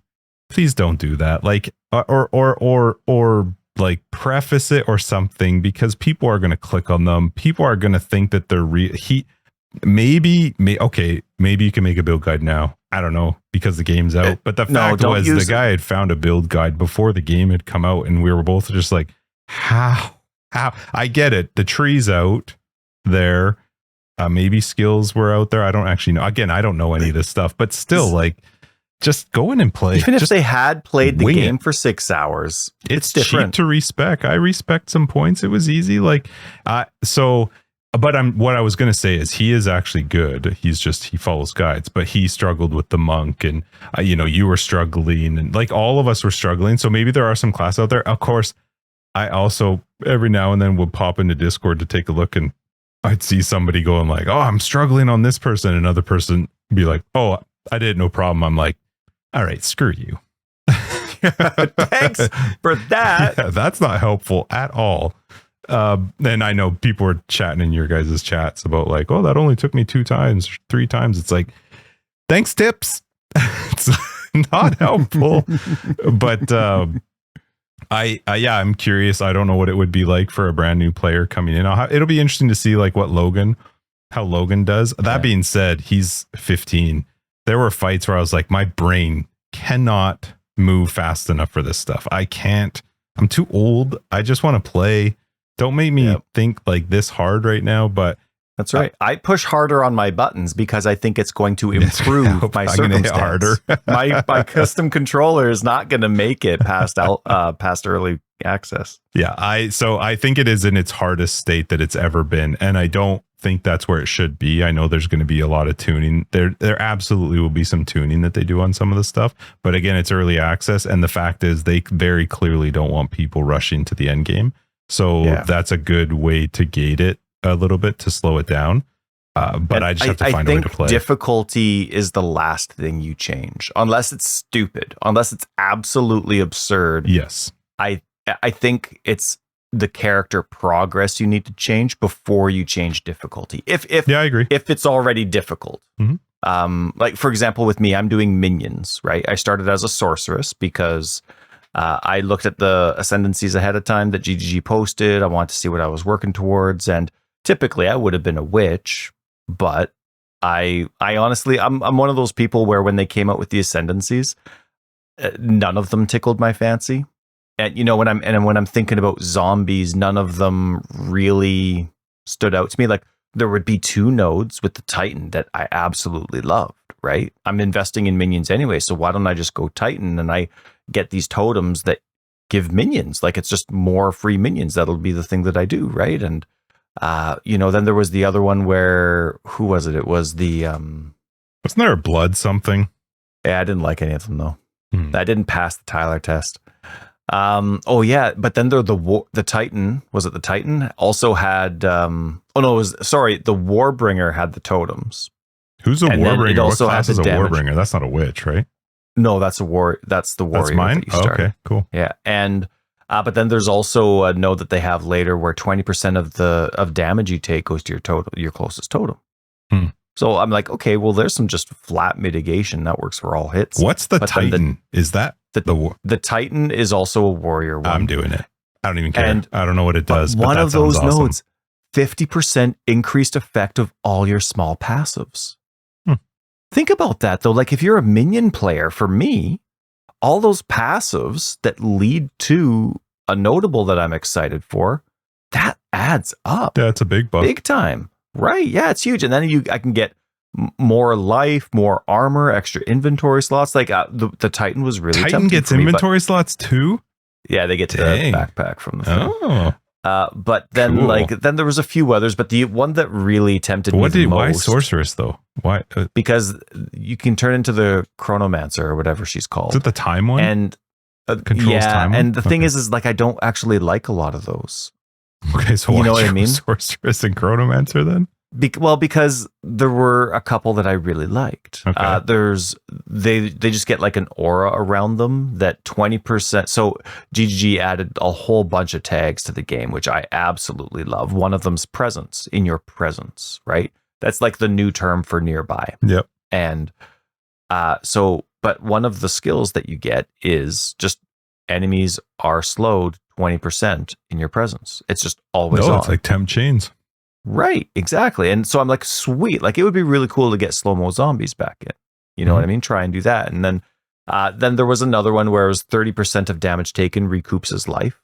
Please don't do that. Like or like preface it or something, because people are going to click on them. People are going to think that they're real. Maybe you can make a build guide now. I don't know, because the game's out. But the fact was the guy had found a build guide before the game had come out, and we were both just like, how? I get it. The tree's out there. Maybe skills were out there. I don't actually know. Again, I don't know any of this stuff, but still, like, just go in and play. Even if just they had played the wing game it. for 6 hours, It's different. cheap to respec. I respect some points. It was easy. Like, but what I was going to say is he is actually good. He follows guides, but he struggled with the monk, and you were struggling, and like all of us were struggling. So maybe there are some classes out there. Of course, I also every now and then would pop into Discord to take a look, and I'd see somebody going like, "Oh, I'm struggling on this person," another person be like, "Oh, I did, no problem." I'm like, "All right, screw you." Thanks for that. Yeah, that's not helpful at all. And I know people were chatting in your guys' chats about like, "Oh, that only took me 2 times, 3 times." It's like, thanks, tips. It's not helpful. But I'm curious. I don't know what it would be like for a brand new player coming in. It'll be interesting to see like how Logan does. That being said, he's 15. There were fights where I was like, my brain cannot move fast enough for this stuff. I can't. I'm too old. I just want to play. Don't make me think like this hard right now. But that's right. I push harder on my buttons because I think it's going to improve my circumstance. Harder. my custom controller is not going to make it past early access. Yeah, I think it is in its hardest state that it's ever been, and I don't think that's where it should be. I know there's going to be a lot of tuning. There absolutely will be some tuning that they do on some of the stuff, but again, it's early access, and the fact is they very clearly don't want people rushing to the end game. So that's a good way to gate it a little bit to slow it down. But I just have to find a way to play. Difficulty is the last thing you change, unless it's stupid, unless it's absolutely absurd. Yes, I think it's the character progress you need to change before you change difficulty. If I agree. If it's already difficult, like for example, with me, I'm doing minions. Right, I started as a sorceress because I looked at the ascendancies ahead of time that GGG posted. I wanted to see what I was working towards, and typically I would have been a witch, but I honestly, I'm one of those people where when they came out with the ascendancies, none of them tickled my fancy. And when I'm thinking about zombies, none of them really stood out to me. Like there would be 2 nodes with the Titan that I absolutely loved, right? I'm investing in minions anyway, so why don't I just go Titan and I get these totems that give minions? Like it's just more free minions. That'll be the thing that I do, right? And then there was the other one where, who was it? It was the wasn't there a blood something? Yeah, I didn't like any of them though. I didn't pass the Tyler test. But then the Titan, was it the Titan? Also had the Warbringer had the totems. Who's a Warbringer? What class is a damage. Warbringer? That's not a witch, right? No, that's the warrior. That's mine? Oh, okay, cool. Yeah, and but then there's also a node that they have later where 20% of damage you take goes to your closest totem. So I'm like, okay, well, there's some just flat mitigation that works for all hits. What's the Titan? Is that the Titan is also a warrior one. I'm doing it. I don't even care. And I don't know what it does. But one of those nodes, 50% increased effect of all your small passives. Think about that though. Like if you're a minion player, for me, all those passives that lead to a notable that I'm excited for, that adds up. Yeah, it's a big buff. Big time. Right. Yeah, it's huge. And then I can get more life, more armor, extra inventory slots. Like the Titan was really Titan gets inventory slots too? Yeah, they get the backpack from the thing. Oh. But then cool. Then there was a few others, but the one that really tempted me the most. Why sorceress though? Why? Because you can turn into the chronomancer or whatever she's called. Is it the time one? And controls time one? And the thing is like I don't actually like a lot of those. Okay, so you know what I mean? Sorceress and chronomancer then? Because there were a couple that I really liked. Okay. They just get like an aura around them that 20%. So GGG added a whole bunch of tags to the game, which I absolutely love. One of them's presence, in your presence, right? That's like the new term for nearby. Yep. And but one of the skills that you get is just enemies are slowed 20% in your presence. It's just always on. It's like temp chains. Right, exactly. And so I'm like, sweet. Like it would be really cool to get slow-mo zombies back in. You know what I mean? Try and do that. And then there was another one where it was 30% of damage taken recoups his life.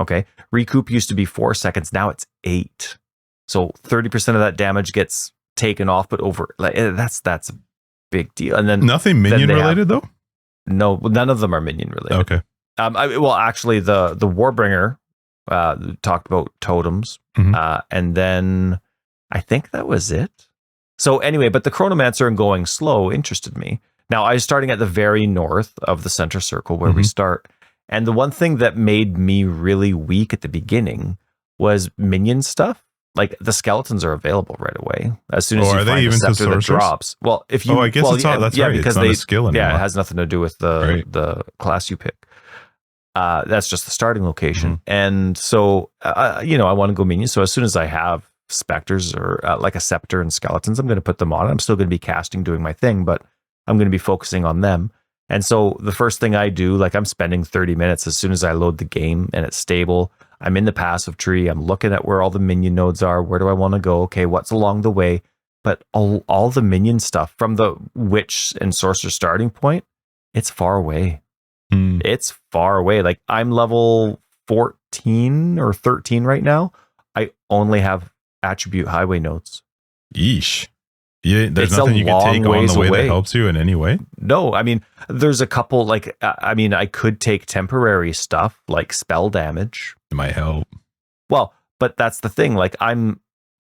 Okay. Recoup used to be 4 seconds. Now it's 8. So 30% of that damage gets taken off, but over like that's a big deal. And then nothing minion related though. No, none of them are minion related. Okay. Actually, the Warbringer talked about totems, and then I think that was it. So anyway, but the Chronomancer and going slow interested me. Now I was starting at the very north of the center circle where we start, and the one thing that made me really weak at the beginning was minion stuff. Like the skeletons are available right away as soon as you find a scepter that drops. Well, if you, I guess it's not, that's right. Because it's not a skill anymore. Yeah, it has nothing to do with the class you pick. That's just the starting location. And so, I want to go minion. So as soon as I have specters or like a scepter and skeletons, I'm going to put them on. I'm still going to be casting, doing my thing, but I'm going to be focusing on them. And so the first thing I do, like I'm spending 30 minutes as soon as I load the game and it's stable. I'm in the passive tree. I'm looking at where all the minion nodes are. Where do I want to go? Okay, what's along the way? But all the minion stuff from the witch and sorcerer starting point, it's far away. It's far away. Like I'm level 14 or 13 right now. I only have attribute highway nodes. Yeesh. There's nothing you can take on the way that helps you in any way? No, I mean, there's a couple, like, I could take temporary stuff, like spell damage. It might help. Well, but that's the thing. Like,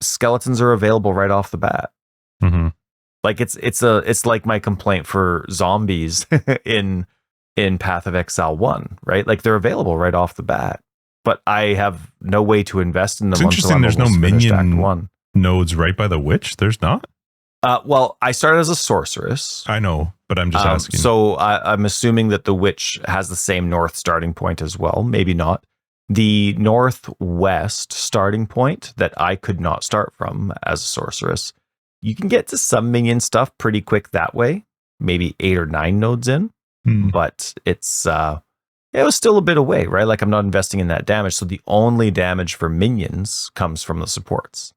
skeletons are available right off the bat. Like, it's like my complaint for zombies in Path of Exile 1, right? Like, they're available right off the bat. But I have no way to invest in them. It's interesting, there's no minion nodes right by the witch? There's not? Well, I started as a sorceress. I know, but I'm just asking. So I'm assuming that the witch has the same north starting point as well. Maybe not. The northwest starting point that I could not start from as a sorceress. You can get to some minion stuff pretty quick that way. Maybe 8 or 9 nodes in. But it was still a bit away, right? Like I'm not investing in that damage. So the only damage for minions comes from the supports.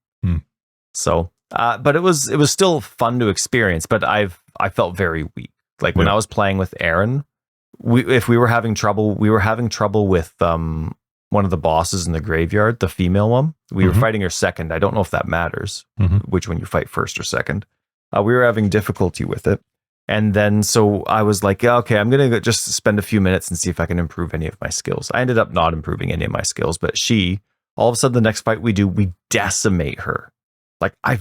So... but it was still fun to experience, but I felt very weak. Like when I was playing with Aaron, if we were having trouble with one of the bosses in the graveyard, the female one. We were fighting her second. I don't know if that matters, which one you fight first or second. We were having difficulty with it. And then so I was like, yeah, okay, I'm going to just spend a few minutes and see if I can improve any of my skills. I ended up not improving any of my skills, but all of a sudden the next fight we decimate her. Like I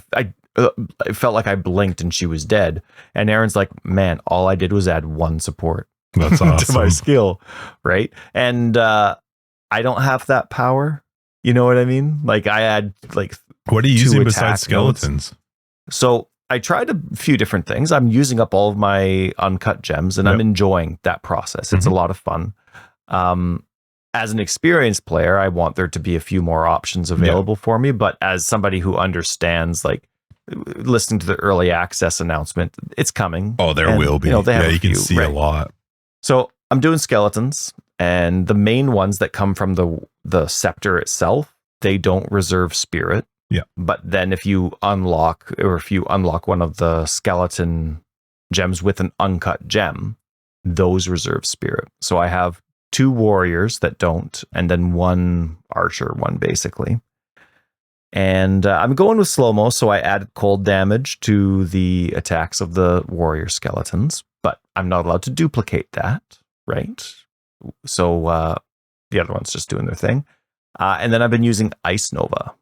felt like I blinked and she was dead. And Aaron's like, man, all I did was add 1 support. That's awesome. To my skill, right? And I don't have that power. You know what I mean? Like I add like. What are you using besides skeletons? So I tried a few different things. I'm using up all of my uncut gems, and I'm enjoying that process. It's a lot of fun. As an experienced player, I want there to be a few more options available for me. But as somebody who understands, like listening to the early access announcement, it's coming. Oh, there will be. You can see a lot. So I'm doing skeletons, and the main ones that come from the scepter itself, they don't reserve spirit. Yeah. But then if you unlock one of the skeleton gems with an uncut gem, those reserve spirit. So I have 2 warriors that don't, and then 1 archer, one basically. And I'm going with slow-mo, so I added cold damage to the attacks of the warrior skeletons, but I'm not allowed to duplicate that, right? So the other one's just doing their thing. And then I've been using Ice Nova.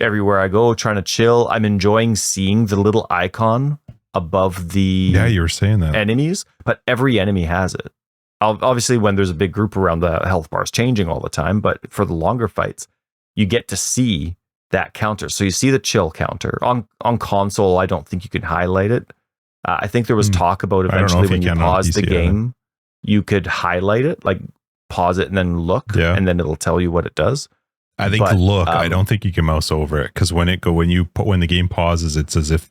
Everywhere I go, trying to chill. I'm enjoying seeing the little icon above the you were saying that enemies, but every enemy has it. Obviously, when there's a big group around, the health bar is changing all the time, but for the longer fights, you get to see that counter. So you see the chill counter. On console, I don't think you can highlight it. I think there was talk about eventually when you pause the game, you could highlight it, like pause it and then look, and then it'll tell you what it does. I think I don't think you can mouse over it, because when the game pauses, it's as if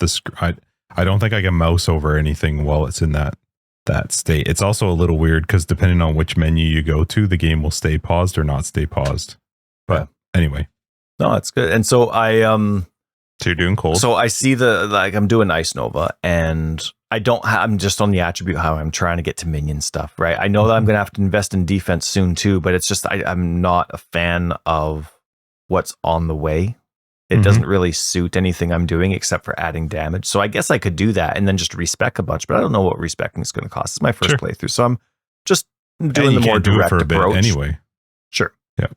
I don't think I can mouse over anything while it's in that state. It's also a little weird because depending on which menu you go to, the game will stay paused or not stay paused. But anyway, no, that's good. And so so you're doing cold. So I see I'm doing Ice Nova, and I'm just on the attribute how I'm trying to get to minion stuff, right? I know that I'm going to have to invest in defense soon too, but it's just I'm not a fan of what's on the way. It doesn't really suit anything I'm doing except for adding damage. So I guess I could do that and then just respec a bunch, but I don't know what respecking is going to cost. It's my first playthrough. So I'm just doing the more direct approach. Anyway. Sure. Yeah.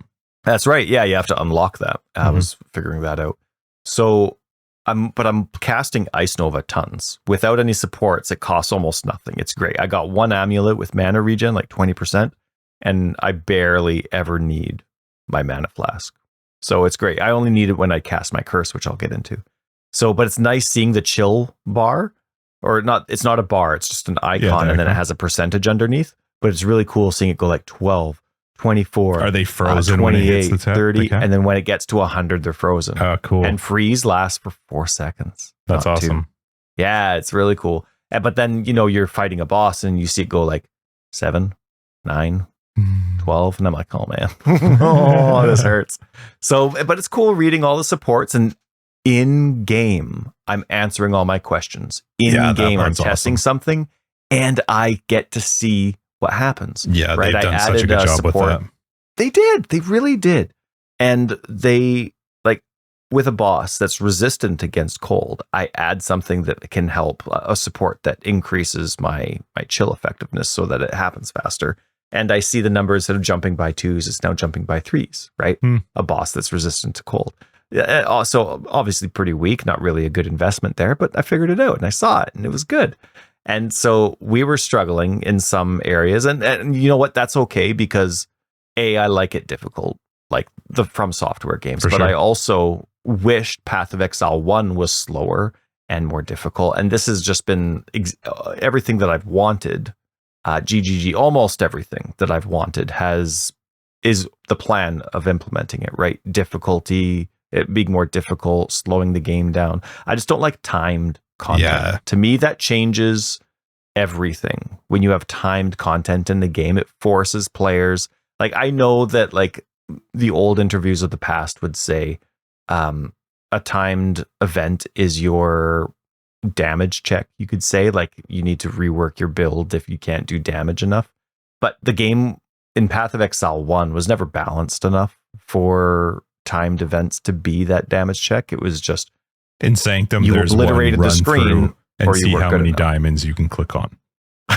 That's right. Yeah, you have to unlock that. I was figuring that out. So I'm casting Ice Nova tons. Without any supports, it costs almost nothing. It's great. I got one amulet with mana regen, like 20%, and I barely ever need my mana flask. So it's great. I only need it when I cast my curse, which I'll get into. So, but it's nice seeing the chill bar, or not. It's not a bar. It's just an icon, and then it has a percentage underneath. But it's really cool seeing it go like 12, 24. Are they frozen 28, when it hits the 30, and then when it gets to 100, they're frozen. Oh, cool. And freeze lasts for 4 seconds. That's awesome. 2. Yeah, it's really cool. But then, you're fighting a boss and you see it go like 7, 9, 12. And I'm like, oh man, oh, this hurts. So, but it's cool reading all the supports, and in game, I'm answering all my questions. In game, I'm testing something, and I get to see what happens. Yeah, right? they've done such a good job with that. They did. They really did. And they, like, with a boss that's resistant against cold, I add something that can help, a support that increases my chill effectiveness so that it happens faster. And I see the numbers that are jumping by 2s, it's now jumping by 3s, right? A boss that's resistant to cold. Also, obviously pretty weak, not really a good investment there, but I figured it out and I saw it and it was good. And so we were struggling in some areas, and you know what? That's okay, because I like it difficult, like the From Software games, but I also wished Path of Exile 1 was slower and more difficult. And this has just been everything that I've wanted. GGG, almost everything that I've wanted is the plan of implementing it, right? Difficulty, it being more difficult, slowing the game down. I just don't like timed content. Yeah. To me, that changes everything. When you have timed content in the game, it forces players. Like, I know that, like, the old interviews of the past would say a timed event is your damage check, you could say. Like, you need to rework your build if you can't do damage enough. But the game in Path of Exile 1 was never balanced enough for timed events to be that damage check. It was just in Sanctum, you there's obliterated one the screen and see how many diamonds you can click on,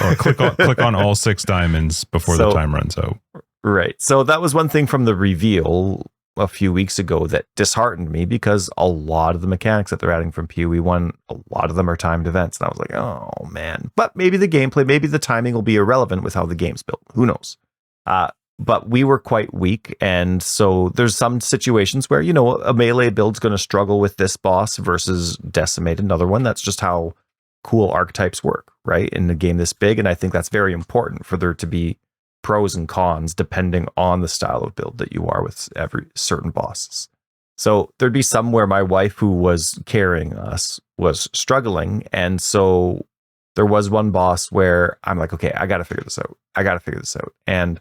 or click on all 6 diamonds before the time runs out. Right. So that was one thing from the reveal a few weeks ago that disheartened me, because a lot of the mechanics that they're adding from PoE 1, a lot of them are timed events. And I was like, oh man, but maybe the gameplay, maybe the timing will be irrelevant with how the game's built. Who knows? But we were quite weak. And so there's some situations where, a melee build's going to struggle with this boss versus decimate another one. That's just how cool archetypes work, right? In a game this big. And I think that's very important for there to be pros and cons depending on the style of build that you are with every certain bosses. So there'd be some where my wife, who was carrying us, was struggling. And so there was one boss where I'm like, okay, I got to figure this out. And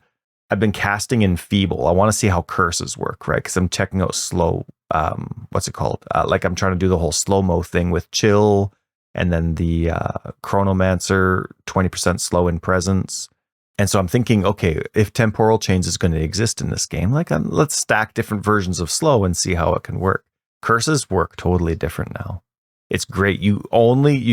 I've been casting Enfeeble. I want to see how curses work, right? Because I'm checking out slow, what's it called? Like, I'm trying to do the whole slow-mo thing with chill, and then the Chronomancer, 20% slow in presence. And so I'm thinking, okay, if temporal change is going to exist in this game, like, let's stack different versions of slow and see how it can work. Curses work totally different now. It's great. You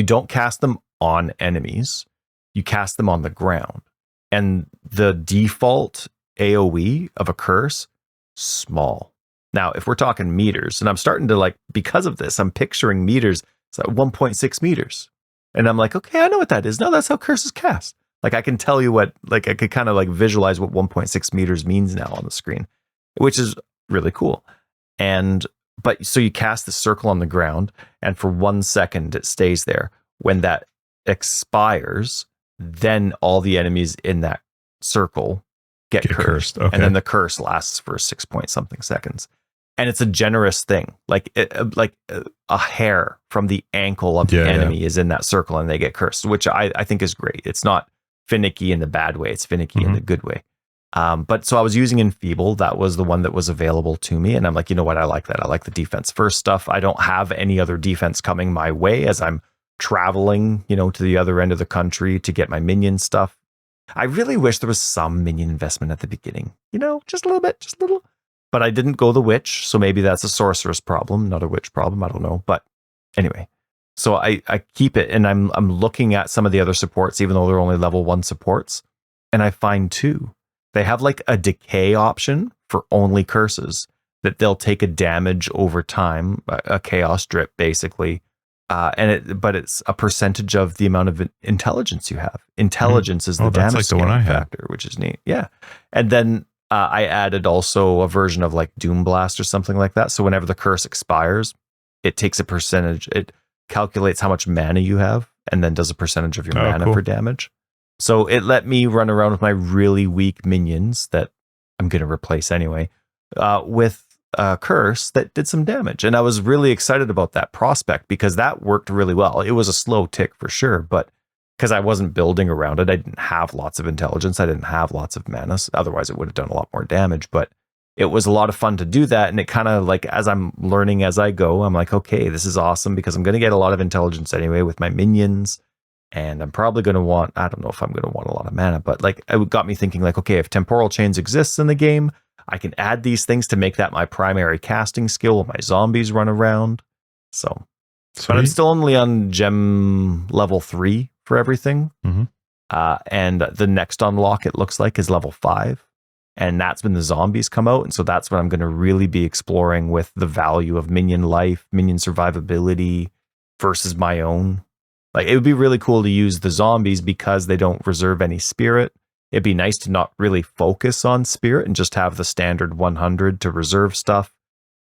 don't cast them on enemies. You cast them on the ground. And the default AoE of a curse, small. Now, if we're talking meters, and I'm starting to, like, because of this, I'm picturing meters, it's like 1.6 meters. And I'm like, okay, I know what that is. No, that's how curses cast. Like, I can tell you what, like, I could kind of like visualize what 1.6 meters means now on the screen, which is really cool. But so you cast the circle on the ground, and for 1 second it stays there. When that expires, then all the enemies in that circle get cursed. Okay. And then the curse lasts for 6 point something seconds. And it's a generous thing. Like a hair from the ankle of the enemy is in that circle and they get cursed, which I think is great. It's not finicky in the bad way. It's finicky in the good way. But so I was using Enfeeble. That was the one that was available to me. And I'm like, you know what? I like that. I like the defense first stuff. I don't have any other defense coming my way as I'm traveling, to the other end of the country to get my minion stuff. I really wish there was some minion investment at the beginning, just a little bit, just a little. but I didn't go the witch, so maybe that's a sorceress problem, not a witch problem. I don't know, but anyway. So I keep it, and I'm looking at some of the other supports, even though they're only level 1 supports, and I find two. They have like a decay option for only curses that they'll take a damage over time, a chaos drip basically, but it's a percentage of the amount of intelligence you have. Intelligence is the damage like the one I had. factor, which is neat. Yeah, and then I added also a version of like Doom Blast or something like that. So whenever the curse expires, it takes a percentage. It calculates how much mana you have and then does a percentage of your mana for damage. So it let me run around with my really weak minions that I'm going to replace anyway, with a curse that did some damage. And I was really excited about that prospect because that worked really well. It was a slow tick for sure, but because I wasn't building around it, I didn't have lots of intelligence. I didn't have lots of mana. Otherwise, it would have done a lot more damage. But it was a lot of fun to do that. And it kind of like, as I'm learning as I go, I'm like, okay, this is awesome because I'm going to get a lot of intelligence anyway with my minions. And I'm probably going to want, I don't know if I'm going to want a lot of mana, but like it got me thinking like, okay, if temporal chains exists in the game, I can add these things to make that my primary casting skill when my zombies run around. So, Sweet. But I'm still only on gem level 3 for everything. Mm-hmm. And the next unlock, it looks like, is level 5. And that's when the zombies come out. And so that's what I'm going to really be exploring with the value of minion life, minion survivability versus my own. Like, it would be really cool to use the zombies because they don't reserve any spirit. It'd be nice to not really focus on spirit and just have the standard 100 to reserve stuff.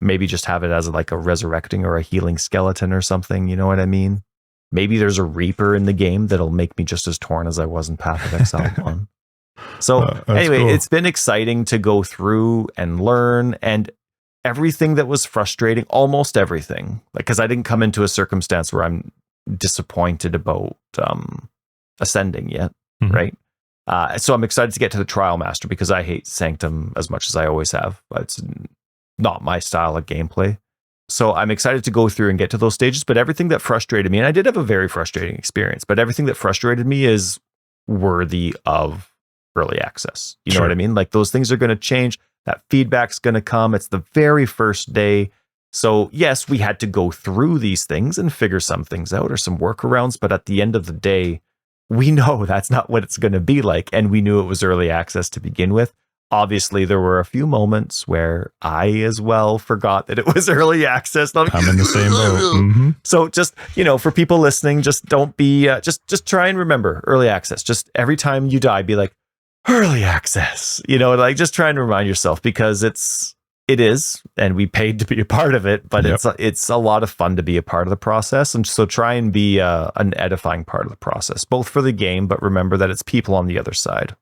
Maybe just have it as like a resurrecting or a healing skeleton or something. You know what I mean? Maybe there's a Reaper in the game that'll make me just as torn as I was in Path of Exile 1. So anyway, cool. It's been exciting to go through and learn, and everything that was frustrating, almost everything, like, because I didn't come into a circumstance where I'm disappointed about ascending yet, right? So I'm excited to get to the Trial Master because I hate Sanctum as much as I always have. It's not my style of gameplay. So I'm excited to go through and get to those stages, but everything that frustrated me, and I did have a very frustrating experience, but everything that frustrated me is worthy of early access. You know what I mean? Like, those things are going to change. That feedback's going to come. It's the very first day. So yes, we had to go through these things and figure some things out or some workarounds, but at the end of the day, we know that's not what it's going to be like. And we knew it was early access to begin with. Obviously, there were a few moments where I as well forgot that it was early access. I'm in the same boat. Mm-hmm. So just, for people listening, just don't be, just try and remember early access. Just every time you die, be like, early access, like just try and remind yourself, because it is, and we paid to be a part of it, but it's a lot of fun to be a part of the process. And so try and be an edifying part of the process, both for the game, but remember that it's people on the other side.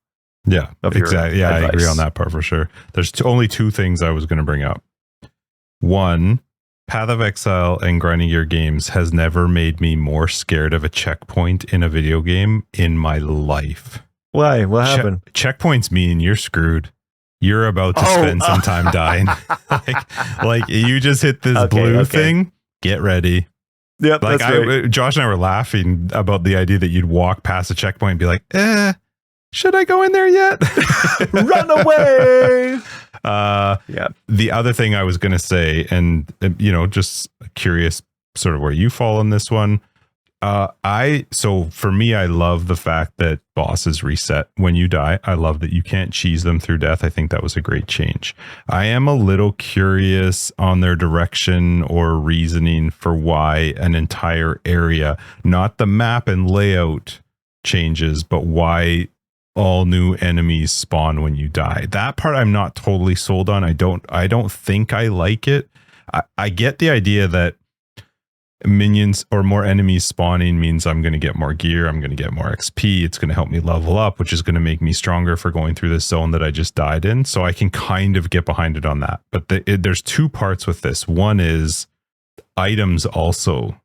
Yeah, exactly. Yeah, advice. I agree on that part for sure. There's only two things I was going to bring up. One, Path of Exile and grinding gear games has never made me more scared of a checkpoint in a video game in my life. Why? What happened? Checkpoints mean you're screwed. You're about to spend some time dying. like you just hit this blue thing. Get ready. Yep. Like Josh and I were laughing about the idea that you'd walk past a checkpoint and be like, should I go in there yet? Run away. The other thing I was going to say, and just curious sort of where you fall on this one. So for me, I love the fact that bosses reset when you die. I love that you can't cheese them through death. I think that was a great change. I am a little curious on their direction or reasoning for why an entire area, not the map and layout changes, but why all new enemies spawn when you die. That part I'm not totally sold on. I don't think I like it. I get the idea that minions or more enemies spawning means I'm going to get more gear, I'm going to get more XP, it's going to help me level up, which is going to make me stronger for going through this zone that I just died in. So I can kind of get behind it on that. But there's two parts with this. One is items also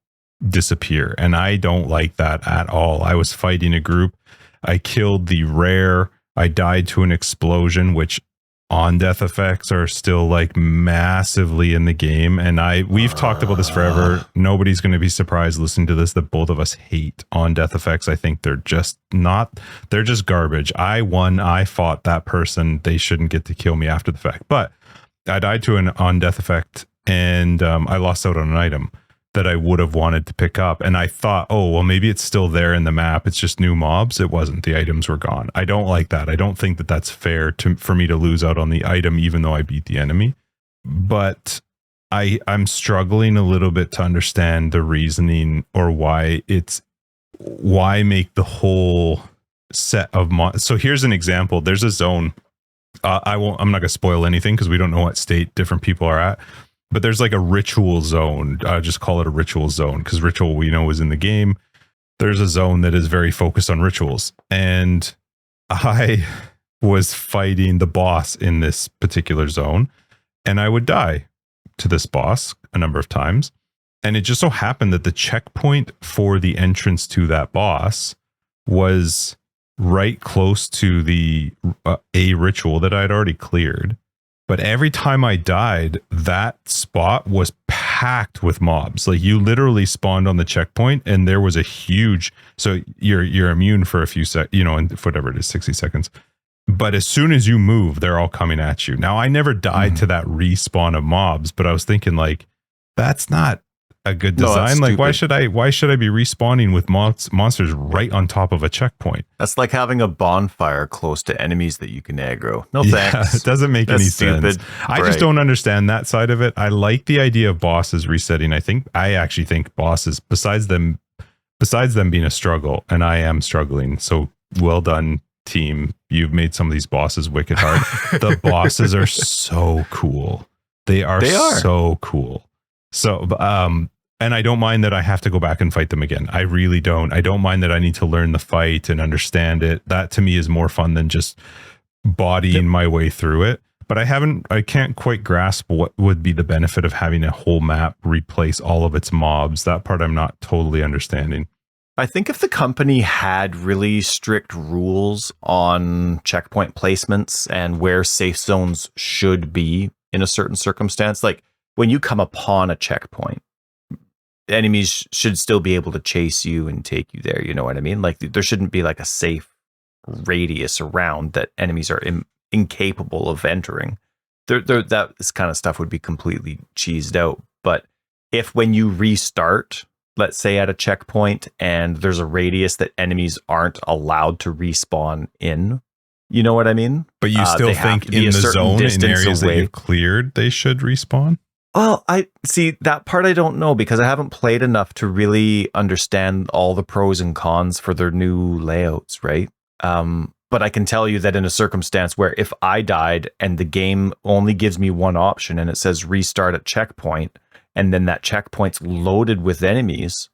disappear, and I don't like that at all. I was fighting a group, I killed the rare, I died to an explosion, which on death effects are still like massively in the game. And we've talked about this forever. Nobody's going to be surprised listening to this that both of us hate on death effects. I think they're just garbage. I won, I fought that person. They shouldn't get to kill me after the fact. But I died to an on death effect, and I lost out on an item that I would have wanted to pick up. And I thought, oh, well, maybe it's still there in the map. It's just new mobs. It wasn't. The items were gone. I don't like that. I don't think that that's fair for me to lose out on the item, even though I beat the enemy. But I'm struggling a little bit to understand the reasoning, or why make the whole set of so here's an example. There's a zone. I'm not going to spoil anything because we don't know what state different people are at. But there's like a ritual zone. I just call it a ritual zone because ritual, we know, is in the game. There's a zone that is very focused on rituals. And I was fighting the boss in this particular zone, and I would die to this boss a number of times. And it just so happened that the checkpoint for the entrance to that boss was right close to the a ritual that I'd already cleared. But every time I died, that spot was packed with mobs. Like, you literally spawned on the checkpoint, and there was a huge. So you're immune for a few seconds, and whatever it is, 60 seconds. But as soon as you move, they're all coming at you. Now, I never died to that respawn of mobs, but I was thinking, like, that's not a good design. Like, why should I be respawning with monsters right on top of a checkpoint? That's like having a bonfire close to enemies that you can aggro. No thanks. It doesn't make any sense. I just don't understand that side of it. I like the idea of bosses resetting. I actually think bosses, besides them being a struggle, and I am struggling. So well done, team. You've made some of these bosses wicked hard. The bosses are so cool. They are so cool. So, and I don't mind that I have to go back and fight them again. I really don't. I don't mind that I need to learn the fight and understand it. That to me is more fun than just bodying my way through it. But I can't quite grasp what would be the benefit of having a whole map replace all of its mobs. That part I'm not totally understanding. I think if the company had really strict rules on checkpoint placements and where safe zones should be in a certain circumstance, like when you come upon a checkpoint, enemies should still be able to chase you and take you there. You know what I mean? Like, there shouldn't be like a safe radius around that enemies are incapable of entering. This kind of stuff would be completely cheesed out. But if when you restart, let's say at a checkpoint, and there's a radius that enemies aren't allowed to respawn in, you know what I mean? But you still think in the zone, in areas that you've cleared, they should respawn? Well, I see that part. I don't know, because I haven't played enough to really understand all the pros and cons for their new layouts, right? But I can tell you that in a circumstance where if I died and the game only gives me one option and it says restart at checkpoint, and then that checkpoint's loaded with enemies,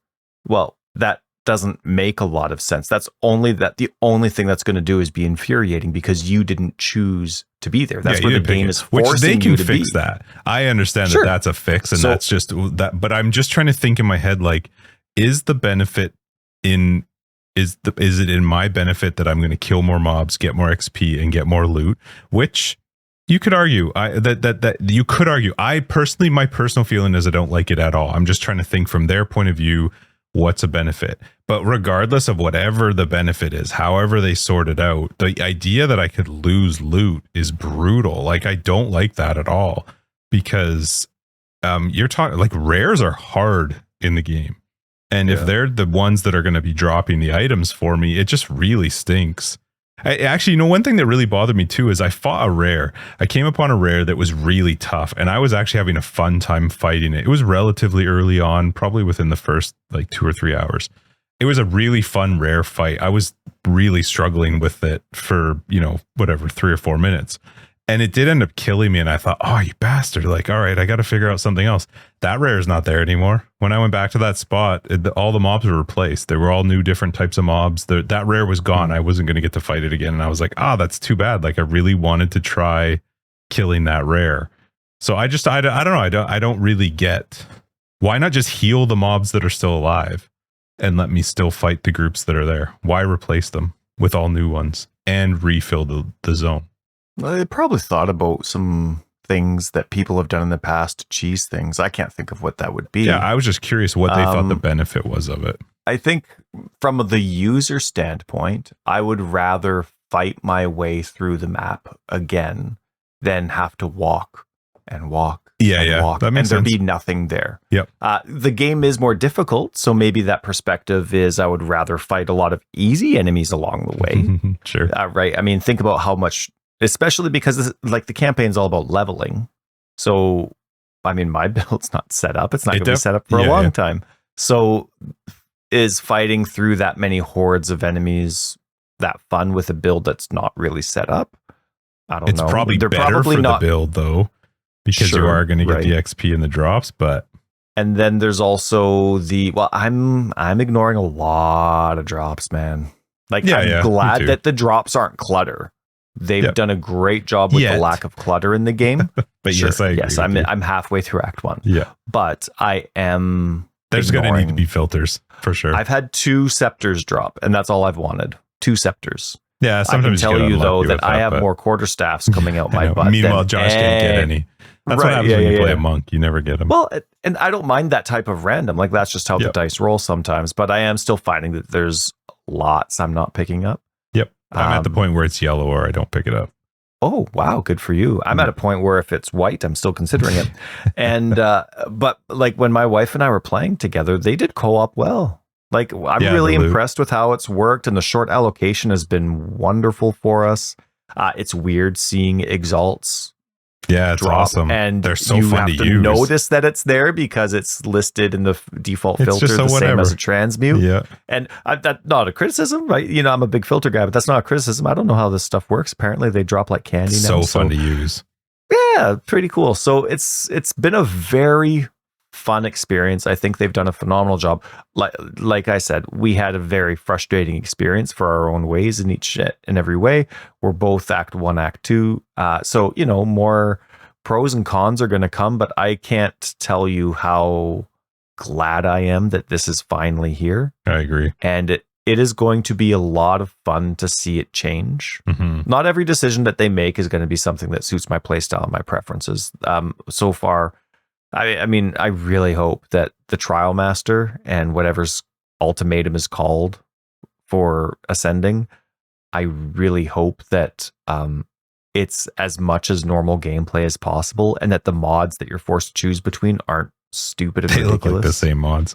well, that doesn't make a lot of sense. The only thing that's going to do is be infuriating because you didn't choose to be there. That's where the game is forcing you to be. Which they can fix that. I understand that that's a fix, and that's just that. But I'm just trying to think in my head, like, is the benefit is it in my benefit that I'm going to kill more mobs, get more XP, and get more loot? Which you could argue. You could argue. My personal feeling is I don't like it at all. I'm just trying to think from their point of view, what's a benefit? But regardless of whatever the benefit is, however they sort it out, the idea that I could lose loot is brutal. Like, I don't like that at all, because you're talking like rares are hard in the game. And if they're the ones that are going to be dropping the items for me, it just really stinks. Actually, one thing that really bothered me too is I fought a rare. I came upon a rare that was really tough, and I was actually having a fun time fighting it. It was relatively early on, probably within the first like 2 or 3 hours. It was a really fun rare fight. I was really struggling with it for, 3 or 4 minutes. And it did end up killing me, and I thought, oh, you bastard. Like, all right, I got to figure out something else. That rare is not there anymore. When I went back to that spot, all the mobs were replaced. They were all new, different types of mobs. That rare was gone. I wasn't going to get to fight it again. And I was like, that's too bad. Like, I really wanted to try killing that rare. So I don't know. I don't really get, why not just heal the mobs that are still alive and let me still fight the groups that are there? Why replace them with all new ones and refill the zone? Well, they probably thought about some things that people have done in the past to cheese things. I can't think of what that would be. Yeah, I was just curious what they thought the benefit was of it. I think from the user standpoint, I would rather fight my way through the map again than have to walk and walk. Yeah. Walk, That makes and there'd sense. be nothing there. Yep. The game is more difficult, so maybe that perspective is I would rather fight a lot of easy enemies along the way. Sure. Right. I mean, think about how much, especially because the campaign's all about leveling. So, I mean, my build's not set up. It's not going to be set up for a long time. So, is fighting through that many hordes of enemies that fun with a build that's not really set up? I don't know. It's probably They're better probably for not, the build, though, because you are going to get the XP and the drops, but... And then there's also I'm ignoring a lot of drops, man. Like, I'm glad that the drops aren't clutter. They've done a great job with the lack of clutter in the game. But yes, I agree. I'm halfway through Act 1. Yeah. But I am There's going to need to be filters, for sure. I've had 2 scepters drop, and that's all I've wanted. 2 scepters. Yeah, sometimes I can tell you, though, that I have more quarterstaffs coming out my butt. Meanwhile, Josh can't get any. That's what happens when you play a monk. You never get them. Well, and I don't mind that type of random. Like, that's just how the dice roll sometimes. But I am still finding that there's lots I'm not picking up. Yep. I'm at the point where it's yellow or I don't pick it up. Oh, wow. Good for you. I'm at a point where if it's white, I'm still considering it. And, but like when my wife and I were playing together, they did co-op well. Like, I'm really impressed with how it's worked, and the short allocation has been wonderful for us. It's weird seeing exalts. Yeah, it's awesome. And they're so fun to use. You notice that it's there because it's listed in the default filter the same as a transmute. Yeah. And that's not a criticism, right? You know, I'm a big filter guy, but that's not a criticism. I don't know how this stuff works. Apparently they drop like candy now. So fun to use. Yeah, pretty cool. So it's been a very fun experience. I think they've done a phenomenal job. Like I said, we had a very frustrating experience for our own ways in each and every way. We're both Act 1, Act 2. So, you know, more pros and cons are going to come, but I can't tell you how glad I am that this is finally here. I agree. And it is going to be a lot of fun to see it change. Mm-hmm. Not every decision that they make is going to be something that suits my playstyle and my preferences. So far, I mean, I really hope that the Trial Master and whatever's ultimatum is called for ascending, I really hope that it's as much as normal gameplay as possible, and that the mods that you're forced to choose between aren't stupid and ridiculous. Look like the same mods.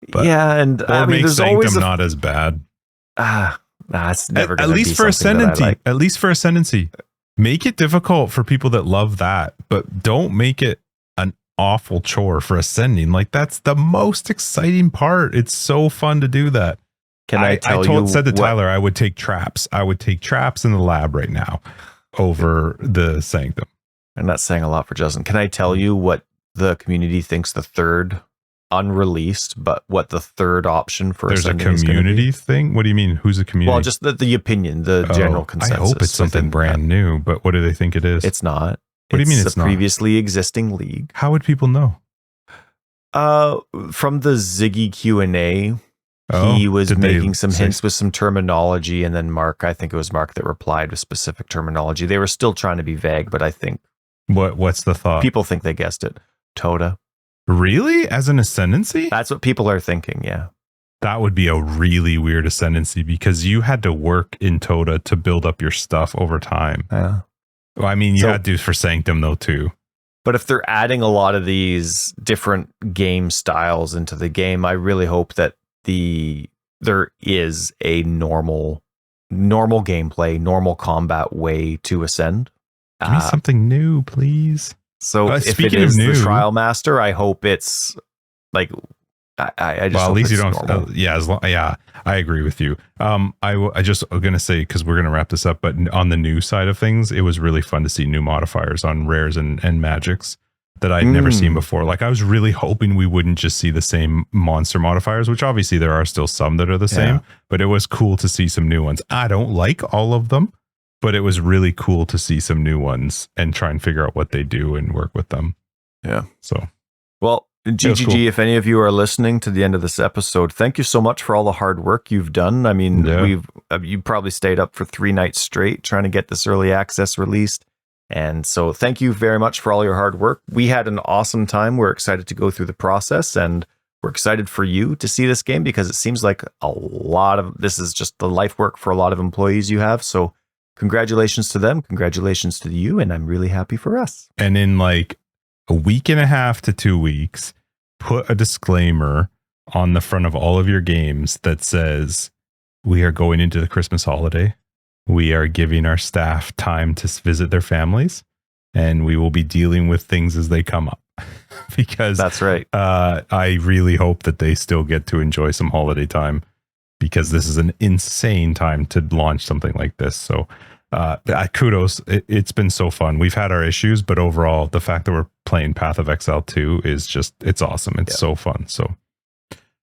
But, yeah, and I mean, there's always not as bad. It's never going at to be least for ascendancy. like. At least for ascendancy, make it difficult for people that love that, but don't make it an awful chore for ascending. Like, that's the most exciting part. It's so fun to do that. I said to Tyler, I would take traps. I would take traps in the lab right now over the sanctum. I'm not saying a lot for Justin. Can I tell you what the community thinks the third unreleased, but what the third option for there's a community thing? What do you mean? Who's a community? Well, just the opinion, the general consensus. I hope it's something brand new, but what do they think it is? It's not. What do you mean it's not? Previously existing league. How would people know? From the Ziggy Q&A, he was making some hints with some terminology, and then I think it was Mark that replied with specific terminology. They were still trying to be vague, but I think what's the thought? People think they guessed it. Toda. Really? As an ascendancy? That's what people are thinking, yeah. That would be a really weird ascendancy, because you had to work in Toda to build up your stuff over time. Yeah. Well, I mean, you had to for Sanctum, though, too. But if they're adding a lot of these different game styles into the game, I really hope that there is a normal gameplay, normal combat way to ascend. Give me something new, please. So if it is the Trial Master, I hope it's like I just. Well, at least you don't. I agree with you. I just going to say, because we're going to wrap this up, but on the new side of things, it was really fun to see new modifiers on rares and magics that I'd never seen before. Like, I was really hoping we wouldn't just see the same monster modifiers, which obviously there are still some that are the same, but it was cool to see some new ones. I don't like all of them, but it was really cool to see some new ones and try and figure out what they do and work with them. Yeah. So, well, GGG, cool. If any of you are listening to the end of this episode, thank you so much for all the hard work you've done. I mean, you probably stayed up for 3 nights straight trying to get this early access released. And so thank you very much for all your hard work. We had an awesome time. We're excited to go through the process, and we're excited for you to see this game, because it seems like this is just the life work for a lot of employees you have. So congratulations to them. Congratulations to you. And I'm really happy for us. And in like a week and a half to 2 weeks, put a disclaimer on the front of all of your games that says, we are going into the Christmas holiday. We are giving our staff time to visit their families, and we will be dealing with things as they come up. Because that's right. I really hope that they still get to enjoy some holiday time, because this is an insane time to launch something like this. So kudos. It's been so fun. We've had our issues, but overall, the fact that we're playing Path of Exile 2 is just, it's awesome. It's so fun. So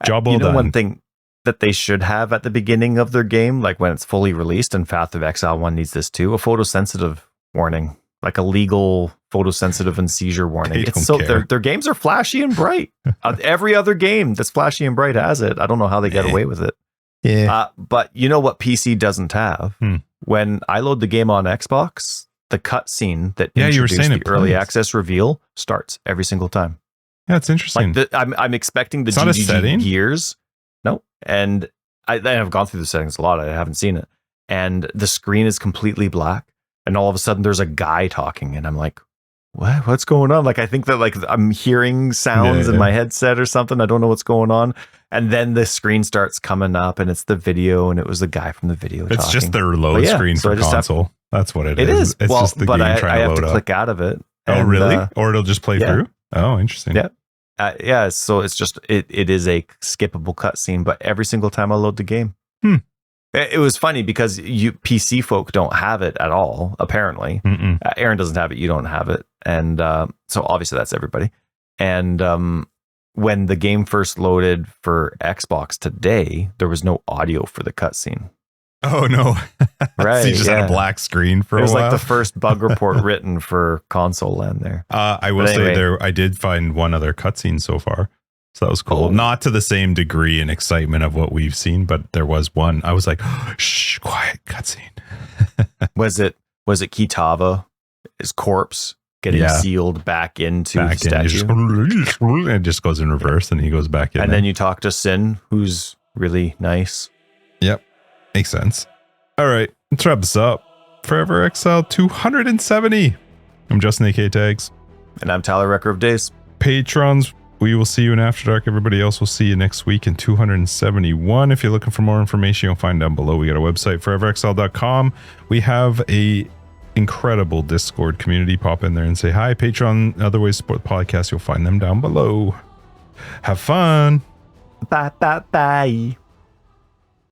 job well done. One thing that they should have at the beginning of their game, like when it's fully released, and Path of Exile 1 needs this too, a photosensitive warning, like a legal photosensitive and seizure warning. It's so their games are flashy and bright. Every other game that's flashy and bright has it. I don't know how they get away with it. Yeah. But you know what PC doesn't have? When I load the game on Xbox, the cutscene that introduced the early access reveal starts every single time. Yeah, it's interesting. Like I'm expecting the GGG gears. No, and I've gone through the settings a lot. I haven't seen it, and the screen is completely black. And all of a sudden, there's a guy talking, and I'm like, "What? What's going on?" Like, I think that like I'm hearing sounds in my headset or something. I don't know what's going on. And then the screen starts coming up, and it's the video, and it was the guy from the video. It's talking. Just their load screen for console. That's what it is. It is. It's just the game trying to load up. I have to click out of it. Oh, really? Or it'll just play through? Oh, interesting. Yeah. Yeah. So it's just it is a skippable cutscene, but every single time I load the game. It was funny because you PC folk don't have it at all, apparently. Aaron doesn't have it, you don't have it. And so obviously that's everybody. And when the game first loaded for Xbox today, there was no audio for the cutscene. Oh, no. Right. So you just had a black screen for a while. It was like the first bug report written for console land there. I will say I did find one other cutscene so far. So that was cool. Not to the same degree and excitement of what we've seen, but there was one. I was like, shh, quiet, cutscene. Was it Kitava, his corpse getting sealed back into the statue? It just goes in reverse and he goes back in. And then you talk to Sin, who's really nice. Yep. Makes sense. All right. Let's wrap this up. Forever Exiled 270. I'm Justin A.K. Tags. And I'm Tyler Recker of Days. Patrons, we will see you in After Dark. Everybody else will see you next week in 271. If you're looking for more information, you'll find down below. We got a website, foreverexiled.com. We have a incredible Discord community. Pop in there and say hi. Patreon, other ways to support the podcast, you'll find them down below. Have fun. Bye.